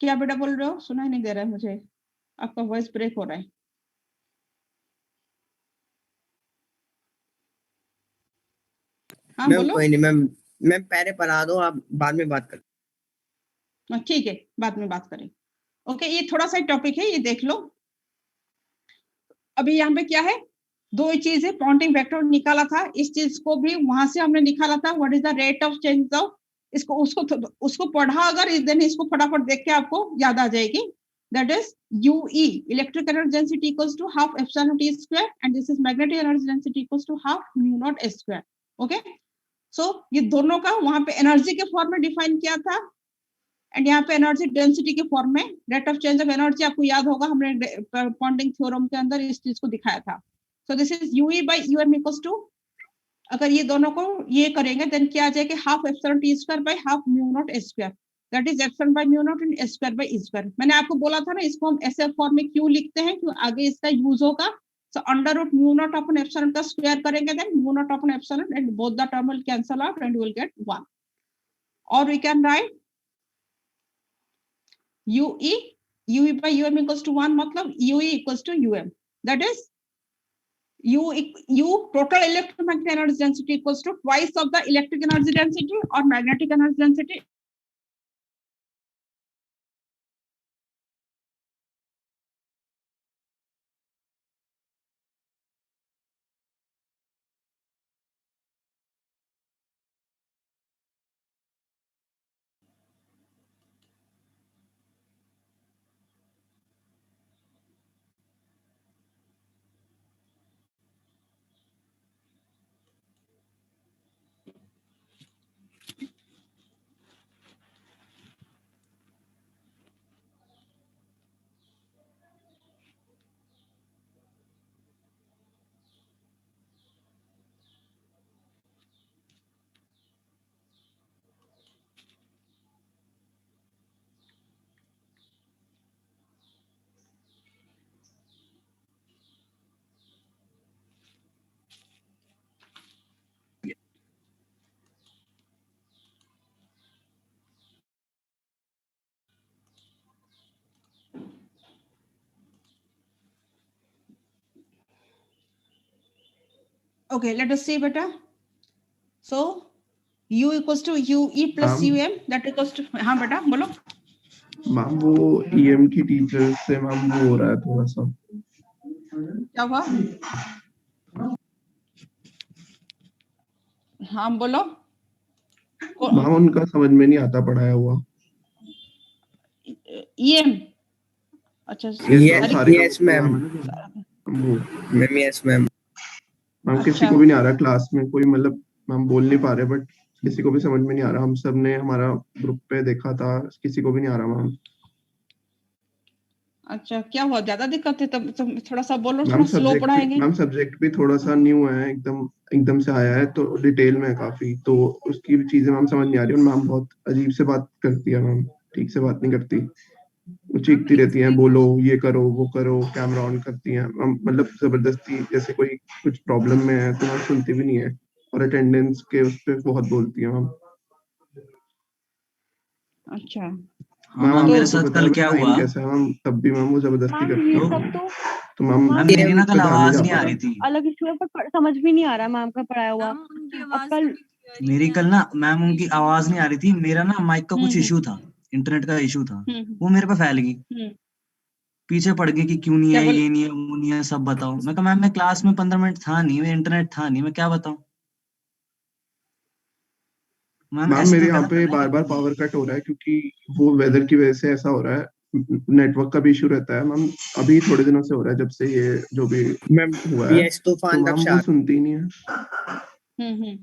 S1: क्या बेटा बोल रहे हो? सुनाई नहीं दे रहा है मुझे, आपका वॉइस ब्रेक हो रहा है। हाँ
S4: मैम
S1: बोलो।
S4: कोई नहीं मैम, मैम पहले पढ़ा दो, आप बाद में बात कर।
S1: ठीक है, बाद में बात करें। ओके, ये थोड़ा सा टॉपिक है, ये देख लो। अभी यहाँ पे क्या है, दो ही चीज है। पॉइंटिंग वेक्टर निकाला था, इस चीज को भी वहां से हमने निकाला था। What is the rate of change of, इसको उसको पढ़ा अगर, देन इसको फटाफट देख के आपको याद आ जाएगी। That is UE, electric energy density equals to half epsilon T square, and this is magnetic energy density equals to half mu naught S square. Okay, so ये दोनों का वहां पे एनर्जी के फॉर्म में डिफाइन किया था, एंड यहाँ पे एनर्जी डेंसिटी के फॉर्म में। Rate of change of energy आपको याद होगा, हमने पॉइंटिंग थ्योरम के अंदर इस चीज को दिखाया था। So this is UE by UM equals to, अगर ये दोनों को ये करेंगे देन क्या आ जाएगा, half epsilon T square by half mu naught S square. That is epsilon bye mu not and S square by E square. मैंने आपको बोला था ना, इसको हम ऐसे फॉर्म में क्यों लिखते हैं, क्यों आगे इसका यूज होगा। So under root mu naught upon epsilon का स्क्वायर करेंगे, then mu naught upon epsilon, and both the term will cancel out and you will get 1। और we can write UE by UM equals to 1, मतलब UE equals to UM. That is U total electromagnetic energy density equals to twice of the electric energy density or magnetic energy density. Okay, let us see beta. So u equals to ue plus
S5: Ma'am.
S1: um, that equals to, हाँ बेटा बोलो.
S5: Ma'am वो EM की teacher से ma'am वो हो रहा है थोड़ा सा.
S1: क्या हुआ? हाँ बोलो.
S5: मैम उनका समझ में नहीं आता पढ़ाया हुआ.
S1: EM. अच्छा.
S4: Yes, ma'am.
S5: वो
S4: Ma'am, yes, ma'am.
S5: मैम किसी
S1: अच्छा.
S5: को भी नहीं आ रहा क्लास में, कोई मतलब मैम बोल नहीं पा रहे, बट किसी को भी समझ में नहीं आ रहा. हम सब ने हमारा ग्रुप पे देखा था, किसी को भी नहीं आ रहा मैम.
S1: अच्छा, क्या हुआ? ज्यादा दिक्कत है? तब थोड़ा सा बोलो,
S5: मैम
S1: थोड़ा स्लो पढ़ाएंगे.
S5: मैम सब्जेक्ट भी थोड़ा सा न्यू है, एकदम से आया है, तो डिटेल में है काफी, तो उसकी भी चीजें मैम समझ नहीं आ रही. और मैम बहुत अजीब से बात करती है मैम, ठीक से बात नहीं करती. वो चीखती रहती हैं, बोलो ये करो वो करो, कैमरा ऑन करती हैं मैम, मतलब जबरदस्ती. जैसे कोई कुछ प्रॉब्लम में है तो मैम सुनती भी नहीं है, और अटेंडेंस के उस पे बहुत बोलती है मैम.
S1: अच्छा.
S5: मैम
S6: हाँ,
S5: आपको
S6: मेरे
S5: तो
S6: साथ
S5: पता है
S6: कल क्या
S5: टाइम
S6: हुआ.
S5: कैसा है मैम, तब भी मैम वो जबरदस्ती
S7: मैम
S5: करती
S7: ये
S5: है.
S7: सब
S5: तो मैम
S6: मैम मेरी ना कल
S5: ध्यान नहीं
S6: आवाज
S5: जा
S6: नहीं
S5: पा
S6: आ
S5: रहा.
S6: रही थी.
S7: अलग इशू है पर समझ भी नहीं आ रहा मैम का पढ़ाया हुआ.
S3: मैम उनकी
S7: अब
S3: आवाज
S7: कल
S3: थोड़ी clear ही
S6: मेरी
S3: नहीं
S6: कल
S3: आ
S6: ना
S3: रही।
S6: मैम उनकी आवाज नहीं आ रही थी. मेरा ना माइक का कुछ
S1: हम्म,
S6: इशू था, इंटरनेट का इशू था.
S1: हम्म,
S6: वो मेरे पे फैल गई,
S1: हम्म.
S6: पीछे पड़ गई कि क्यों नहीं
S1: क्या
S6: है,
S1: बोल?
S6: ये नहीं है, वो नहीं है, सब बताओ. मैं कहा मैम मैं क्लास में 15 मिनट था नहीं, मैं इंटरनेट था नहीं, मैं क्या बताऊं. मैम
S5: मैम
S6: ऐसे
S5: मेरे
S6: तो
S5: यहाँ
S6: गलत
S5: पे
S6: है ना.
S5: बार बार पावर कट हो रहा है, क्योंकि वो वेदर की वजह से ऐसा हो रहा है. नेटवर्क का भी इशू रहता है मैम, अभी थोड़े दिनों से हो रहा है, जब से ये जो भी
S4: Ma'am,
S5: हुआ है.
S4: yes,
S5: तो
S4: तूफान
S5: मैम वो
S4: रफ्तार.
S5: सुनती ही नहीं है.
S1: हम्म.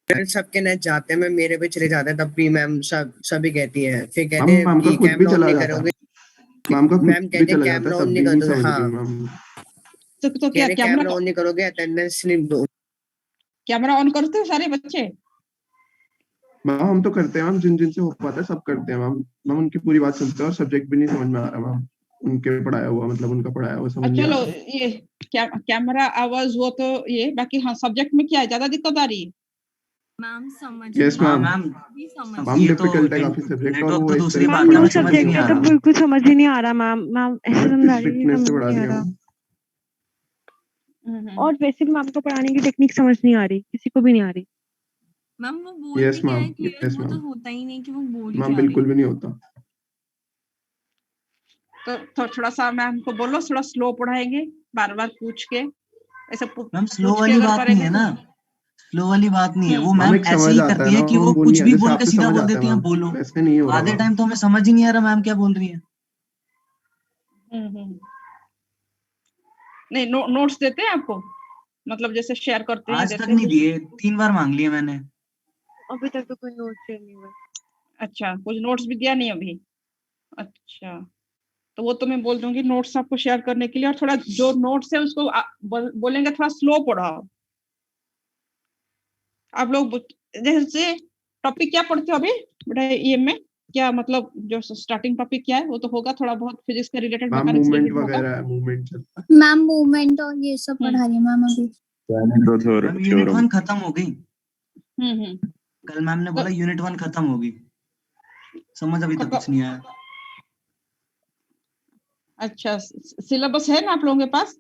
S4: मैम सबके नेट जाते हैं, मैम मेरे पे चले जाते हैं, तब भी मैम सभी कहती हैं, फिर कहते
S5: मैम
S4: हैं
S5: मैम का
S4: कि
S5: खुद भी
S4: कैमरा ऑन
S5: चला
S4: नहीं
S5: जाता है.
S4: करोगे.
S5: मैम का खुद
S4: मैम
S5: भी
S4: कहते हैं
S5: चला जाता
S4: कैमरा
S5: है,
S4: ऑन
S5: तब
S4: नहीं
S5: भी
S4: कर
S5: नहीं
S4: दोगे.
S5: समझ
S4: हाँ,
S5: रही मैम.
S1: तो
S4: कह
S1: क्या
S4: रहे
S1: कैमरा
S4: कैमरा ऑन नहीं करोगे, अटेंडेंस नहीं दो.
S1: ऑन करते हो सारे बच्चे?
S5: मैम हम तो करते हैं मैम, जिन जिन से हो पाता है सब करते हैं मैम. मैम उनकी पूरी बात सुनते हैं, और सब्जेक्ट भी नहीं समझ में आ रहा मैम. उनके पढ़ाया हुआ, मतलब उनका पढ़ाया हुआ समझ नहीं आ
S1: चलो
S5: रहा.
S1: ये कैमरा आवाज वो तो ये, बाकी हाँ सब्जेक्ट में क्या है, ज्यादा दिक्कत आ रही है?
S3: मैम समझ
S5: Yes,
S3: नहीं
S6: हाँ
S5: ma'am.
S6: मैम,
S3: भी समझ
S5: मैम
S6: ये तो
S5: डिफिकल्ट है काफी सब्जेक्ट, और
S6: नेटवर्क
S5: वो
S6: तो
S5: इस
S6: दूसरी
S5: तरह
S6: बात
S7: मैम
S6: है,
S7: न्यू
S6: हमें समझ ही
S7: सब्जेक्ट
S6: नहीं
S7: है
S6: आ
S7: तो
S6: रहा.
S7: बिल्कुल समझ ही नहीं आ रहा मैम ऐसे समझा रही है
S5: स्ट्रिक्टनेस से
S7: समझ
S5: बढ़ा
S7: नहीं आ
S5: दिया
S7: रहा.
S5: मैम.
S7: और वैसे भी मैम को पढ़ाने की टेक्निक समझ नहीं आ रही, किसी को भी नहीं आ रही.
S3: मैम वो बोल
S5: Yes,
S3: भी क्या है
S5: ma'am.
S3: क्लियर,
S5: Yes,
S3: वो तो
S5: ma'am.
S3: होता ही नहीं कि वो बोल ही
S5: मैम
S3: क्या रही
S5: बिल्कुल भी नहीं होता.
S1: तो थोड़ा सा मैम को बोलो, थोड़ा स्लो पढ़ाएंगे, बार बार पूछ के, ऐसे
S6: मैम स्लो
S1: पूछ के
S6: वाली
S1: अगर
S6: बात नहीं
S1: करेंगे
S6: है
S1: तो.
S6: ना, स्लो वाली बात नहीं है. वो
S5: मैम
S6: मैम
S5: एक
S6: ऐसे
S5: समझ
S6: ही
S5: आता
S6: करती
S5: है
S6: है
S5: ना,
S6: कि वो
S5: वो
S6: कुछ
S5: नहीं है,
S6: भी
S5: जैसे
S6: बोल के
S5: आपसे
S6: सीधा
S5: समझ
S6: बोल
S5: आता है
S6: देती हैं
S5: मैम,
S6: बोलो.
S5: वैसे नहीं हो रहा
S6: आधे
S5: मैम.
S6: टाइम तो हमें समझ ही नहीं आ रहा मैम क्या बोल रही है.
S1: नहीं नोट्स देते हैं आपको, मतलब जैसे शेयर करते हैं,
S6: आज तक
S1: देते
S6: नहीं
S1: हैं?
S6: दिए, 3 बार मांग लिए मैंने.
S7: अभी तक तो कोई नोट शेयर नहीं हुआ.
S1: अच्छा, कुछ नोट्स भी दिया नहीं अभी? अच्छा, तो वो तो मैं बोल दूंगी नोट्स आपको शेयर करने के लिए, और थोड़ा जो नोट्स है उसको बोलेंगे थोड़ा स्लो पढ़ाओ. आप लोग जैसे टॉपिक क्या पढ़ते हो अभी बेटा ईएम में? क्या मतलब जो स्टार्टिंग टॉपिक क्या है, वो तो होगा थोड़ा बहुत फिजिक्स से related,
S5: ma'am
S1: mechanics
S5: movement
S1: related होगा.
S5: वगैरह है, मूवमेंट चलता है.
S2: मैम मूवमेंट और ये सब पढ़ा रही है मैम अभी.
S6: मैम यूनिट 1 खत्म हो गई.
S1: हम्म.
S6: कल मैम ने बोला यूनिट 1 खत्म होगी, समझ अभी तक कुछ नहीं आया.
S1: अच्छा, सिलेबस है ना आप लोगों के पास?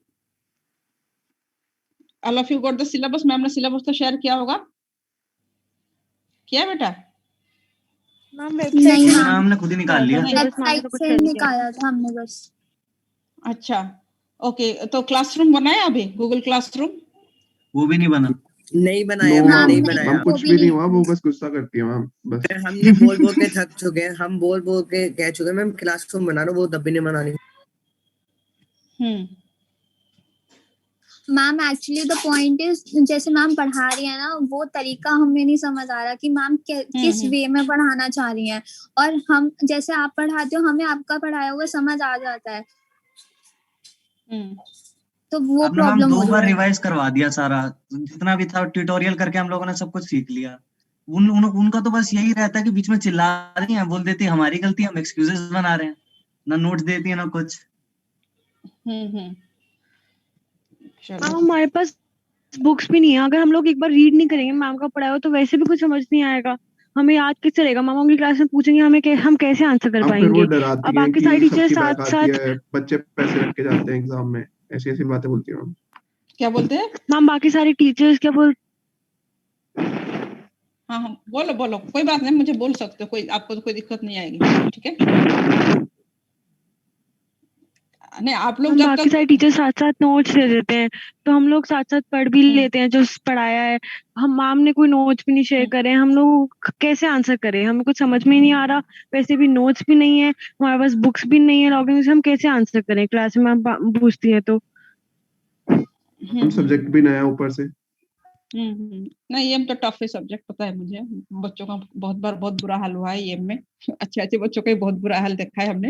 S1: All of you got the syllabus? Ma'am ने सिलेबस तो शेयर किया होगा, किया बेटा?
S7: मैम
S2: नहीं
S7: वेबसाइट
S2: मैम.
S6: मैम ने खुद ही निकाल लिया.
S2: वेबसाइट से निकाला था हमने बस.
S1: अच्छा, ओके. तो क्लासरूम बनाया अभी, गूगल क्लासरूम?
S6: वो भी नहीं बना.
S4: नहीं बनाया
S5: नो
S4: मैम,
S5: मैम,
S4: नहीं
S2: नहीं,
S4: बनाया.
S5: मैम कुछ
S2: वो भी
S5: भी नहीं
S2: नहीं.
S5: हुआ, वो बस गुस्सा करती है मैम, बस.
S4: हमने बोल बोल के थक चुके हैं, हम बोल बोल के कह चुके हैं मैम क्लासरूम बना लो, वो तब भी नहीं बना रही.
S2: Ma'am actually the point is, जैसे मैम पढ़ा रही है ना, वो तरीका हमें नहीं समझ आ रहा कि मैम किस वे में पढ़ाना चाह रही हैं. और हम जैसे आप पढ़ाते हो, हमें आपका पढ़ाया हुआ समझ आ जाता है, तो वो
S6: आपने मैम
S2: प्रॉब्लम
S6: 2
S2: हो
S6: बार
S2: रही है.
S6: रिवाइज करवा दिया सारा, जितना भी था ट्यूटोरियल करके हम लोगों ने सब कुछ सीख लिया. उनका तो बस यही रहता है कि बीच में चिल्ला रही हैं, बोल देती है हमारी गलती, हम एक्सक्यूजेस बना रहे हैं, ना नोट्स देती है ना कुछ.
S7: मैम हमारे पास बुक्स भी नहीं है. अगर हम लोग एक बार रीड नहीं करेंगे मैम का पढ़ाया हुआ, तो वैसे भी कुछ समझ नहीं आएगा. हमें याद कैसे रहेगा? मैम अगली क्लास में पूछेंगे हमें हम कैसे आंसर कर
S5: अब फिर वो
S7: पाएंगे?
S5: डराती
S7: अब
S5: हैं
S7: बाकी
S5: कि
S7: सारी टीचर
S5: सबकी
S7: साथ
S5: बैक आती
S7: साथ
S5: है, बच्चे पैसे रख के जाते हैं एग्जाम में, ऐसी ऐसी बातें बोलती है मैम.
S1: क्या बोलते हैं?
S7: मैम बाकी सारे टीचर्स क्या बोल
S1: हाँ हाँ बोलो बोलो, कोई बात नहीं, मुझे बोल सकते हो, कोई आपको तो कोई दिक्कत नहीं आएगी, ठीक है। नहीं आप लोग
S7: हम
S1: जब
S7: बाकी सारे
S1: तक
S7: टीचर साथ साथ नोट्स दे देते हैं, तो हम लोग साथ साथ पढ़ भी लेते हैं जो पढ़ाया है। हम मैम ने कोई नोट्स भी नहीं शेयर करे, हम लोग कैसे आंसर करें, हमें कुछ समझ में ही नहीं आ रहा। वैसे भी नोट्स भी नहीं है हमारे पास, बुक्स भी नहीं है लॉगिन से, हम कैसे आंसर करें क्लास में मैम पूछती है तो।
S5: सब्जेक्ट भी नया ऊपर से।
S1: नहीं ये तो टफ है सब्जेक्ट, पता है मुझे, बच्चों का बहुत बार बहुत बुरा हाल हुआ है ये में, अच्छे अच्छे बच्चों का ही बहुत बुरा हाल देखा है हमने।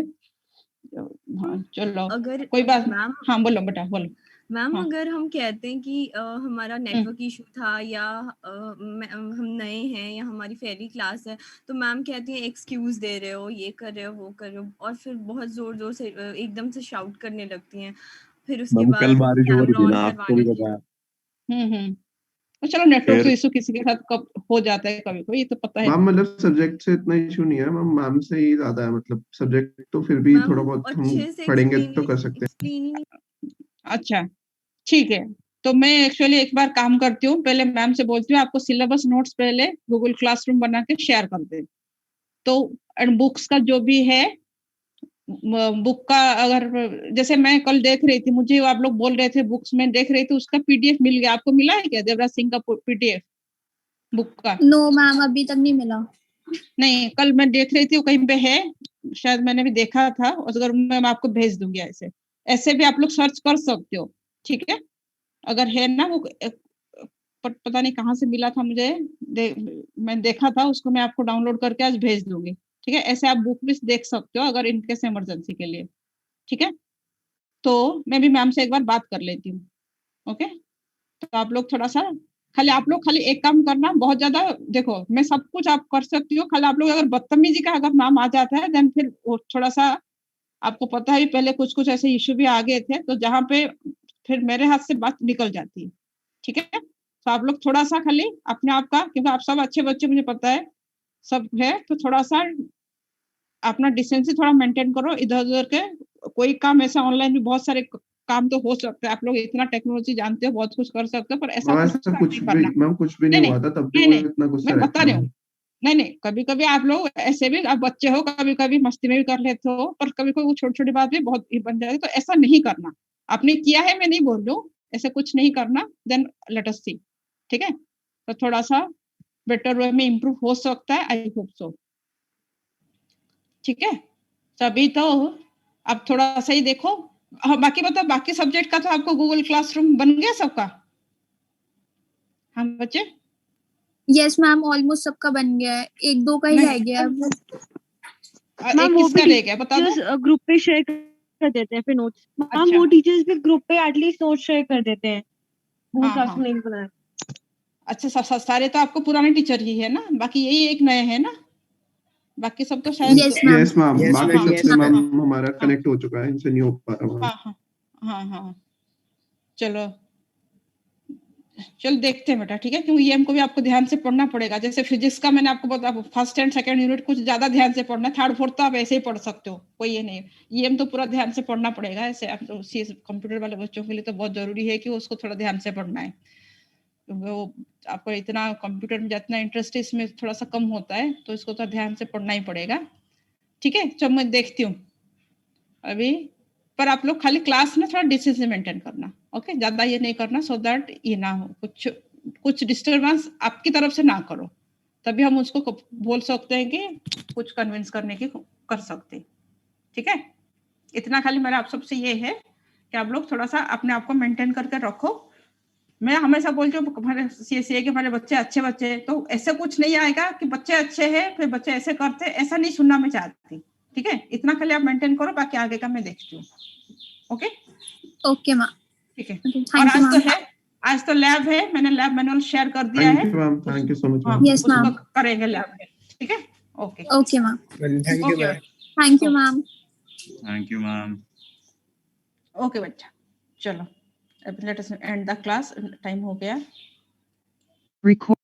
S1: हाँ चलो
S3: अगर
S1: कोई बात
S3: मैम
S1: हाँ बोलो बेटा बोलो।
S3: मैम
S1: हाँ।
S3: अगर हम कहते हैं कि हमारा नेटवर्क इशू था या हम नए हैं या हमारी पहली क्लास है, तो मैम कहती है एक्सक्यूज दे रहे हो, ये कर रहे हो, वो कर रहे हो, और फिर बहुत जोर जोर से एकदम से शाउट करने लगती हैं, फिर उसके
S8: मैम कल
S3: बाद
S8: बारिश हो रही
S3: कैमरा
S8: थी
S3: ऑन
S8: ना, आपको
S3: करवाने
S8: भी पता है।
S1: तो चलो नेटवर्क
S8: फिर
S1: इशू किसी के साथ कब हो जाता है कभी कोई, ये तो पता है।
S5: मैम मतलब सब्जेक्ट से इतना इशू नहीं है मैम, मैम से ही ज्यादा है, मतलब सब्जेक्ट तो फिर भी
S3: मैम
S5: थोड़ा बहुत हम
S3: अच्छे से
S5: पढ़ेंगे तो कर सकते हैं।
S3: एक्सप्लेन ही नहीं।
S1: अच्छा ठीक है, तो मैं एक्चुअली एक बार काम करती हूँ, पहले मैम से बोलती हूँ आपको सिलेबस नोट्स पहले गूगल क्लासरूम बना के शेयर कर दे, तो एंड बुक्स का जो भी है बुक का, अगर जैसे मैं कल देख रही थी, मुझे आप लोग बोल रहे थे बुक्स में देख रही थी, उसका पीडीएफ मिल गया, आपको मिला है क्या देवराज सिंह का पीडीएफ बुक का?
S2: नो मैम अभी तक नहीं मिला।
S1: नहीं कल मैं देख रही थी कहीं पे है, शायद मैंने भी देखा था, अगर मैं आपको भेज दूंगी, ऐसे ऐसे भी आप लोग सर्च कर सकते हो, ठीक है। अगर है ना वो पता नहीं कहाँ से मिला था मुझे, मैं देखा था उसको, मैं आपको डाउनलोड करके आज भेज दूंगी, ठीक है। ऐसे आप बुक लिस्ट देख सकते हो अगर इनकेस इमरजेंसी के लिए, ठीक है। तो मैं भी मैम से एक बार बात कर लेती हूँ, ओके। तो आप लोग थोड़ा सा आप लोग खाली एक काम करना, बहुत ज्यादा देखो मैं सब कुछ आप कर सकती हो, खाली आप लोग अगर बदतमीजी का अगर नाम आ जाता है देन फिर वो थोड़ा सा, आपको पता है पहले कुछ कुछ ऐसे इशू भी आ गए थे, तो जहाँ पे फिर मेरे हाथ से बात निकल जाती है, ठीक है। तो आप लोग थोड़ा सा खाली अपने आप का, क्योंकि आप सब अच्छे बच्चे मुझे पता है सब है, तो थोड़ा सा अपना डिस्टेंस थोड़ा मेंटेन करो, इधर उधर के कोई काम ऐसा ऑनलाइन भी बहुत सारे काम तो हो सकते हैं, आप लोग इतना टेक्नोलॉजी जानते हो, बहुत कुछ कर सकते हो, पर ऐसा
S5: मैम
S1: कुछ
S5: ऐसा
S1: काम
S5: कुछ
S1: नहीं
S5: भी
S1: करना।
S5: मैम कुछ भी नहीं
S1: नहीं
S5: हुआ था, तब भी
S1: नहीं
S5: वो
S1: नहीं
S5: इतना गुस्सा
S1: मैं बता
S5: रहती
S1: रही
S5: है।
S1: हूँ, नहीं कभी कभी आप लोग ऐसे भी, आप बच्चे हो, कभी कभी मस्ती में भी कर लेते हो, पर कभी कोई छोटी छोटी बात भी बहुत ही बन जाती, तो ऐसा नहीं करना। आपने किया है, मैं नहीं बोल रही हूँ, ऐसे कुछ नहीं करना, देन लेट अस सी, ठीक है। तो थोड़ा सा बेटर वे में इम्प्रूव हो सकता है, आई होप सो, ठीक है। तभी तो अब थोड़ा सा ही देखो। हाँ बाकी बताओ, बाकी सब्जेक्ट का तो आपको गूगल क्लासरूम बन गया सबका? हाँ बच्चे?
S2: यस मैम ऑलमोस्ट सबका बन गया है, एक दो का ही रह गया है।
S7: मैम
S1: एक
S7: वो भी
S1: किसका रह गया बता दो।
S7: टीचर्स ग्रुप पे शेयर कर देते हैं फिर नोट्स। मैम
S1: अच्छा
S7: वो टीचर्स भी ग्रुप पे एटलीस्ट नोट्स शेयर कर देते हैं, वो
S1: हाँ
S7: क्लास
S1: हाँ,
S7: में नहीं बनाया।
S1: अच्छा सारे तो आपको पुराने टीचर ही है ना, बाकी यही एक नए है ना, बाकी सब तो शायद
S2: yes ma'am.
S5: Yes ma'am,
S4: yes
S5: बाकी
S1: हाँ
S4: मैम,
S5: सबसे
S4: यस
S5: मैम
S4: मैम।
S5: हमारा
S1: हाँ
S5: कनेक्ट हो चुका है, इनसे नहीं हो पा रहा मैम।
S1: हाँ हाँ हाँ हाँ चलो चल देखते हैं बेटा, ठीक है, क्योंकि ईएम को भी आपको ध्यान से पढ़ना पड़ेगा। जैसे फिजिक्स का मैंने आपको बताया, फर्स्ट एंड सेकंड यूनिट कुछ ज्यादा ध्यान से पढ़ना है, थर्ड फोर्थ तो आप ऐसे ही पढ़ सकते हो, कोई ये नहीं। ईएम तो पूरा ध्यान से पढ़ना पड़ेगा, ऐसे आप तो कंप्यूटर वाले बच्चों के लिए तो बहुत जरूरी है कि उसको थोड़ा ध्यान से पढ़ना है, क्योंकि वो आपको इतना कंप्यूटर में जितना इंटरेस्ट है इसमें थोड़ा सा कम होता है, तो इसको तो ध्यान से पढ़ना ही पड़ेगा, ठीक है। चलो मैं देखती हूँ अभी, पर आप लोग खाली क्लास में थोड़ा डिस्टेंस मेंटेन करना, ओके, ज्यादा ये नहीं करना, सो दैट ये ना हो कुछ डिस्टरबेंस आपकी तरफ से ना करो, तभी हम उसको बोल सकते हैं कि कुछ कन्विंस करने की कर सकते, ठीक है। इतना खाली मेरा आप सबसे ये है कि आप लोग थोड़ा सा अपने आप को मेंटेन करके रखो। मैं हमेशा बोलती हूँ हमारे सीएसए के हमारे बच्चे अच्छे बच्चे, तो ऐसे कुछ नहीं आएगा कि बच्चे अच्छे हैं फिर बच्चे ऐसे करते, ऐसा नहीं सुनना मैं चाहती, ठीक है। इतना खाली आप मेंटेन करो, बाकी आगे का मैं देखती हूँ, ओके
S2: ओके मैम।
S1: ठीक है। और
S2: थैंक यू
S1: आज तो
S2: मैम।
S1: है, आज तो लैब है, मैंने लैब मैनुअल शेयर कर दिया
S5: थैंक
S1: है,
S5: you ma'am, thank you so much
S1: हाँ
S5: मैम।
S2: यस
S1: उसको
S2: मैम।
S1: करेंगे लैब में, ठीक है, okay
S2: okay ma'am.
S4: Thank you
S1: okay
S4: ma'am.
S2: Thank you ma'am.
S6: Thank you ma'am.
S1: Okay बच्चा, चलो अब let us and the class, time हो गया।
S9: Record.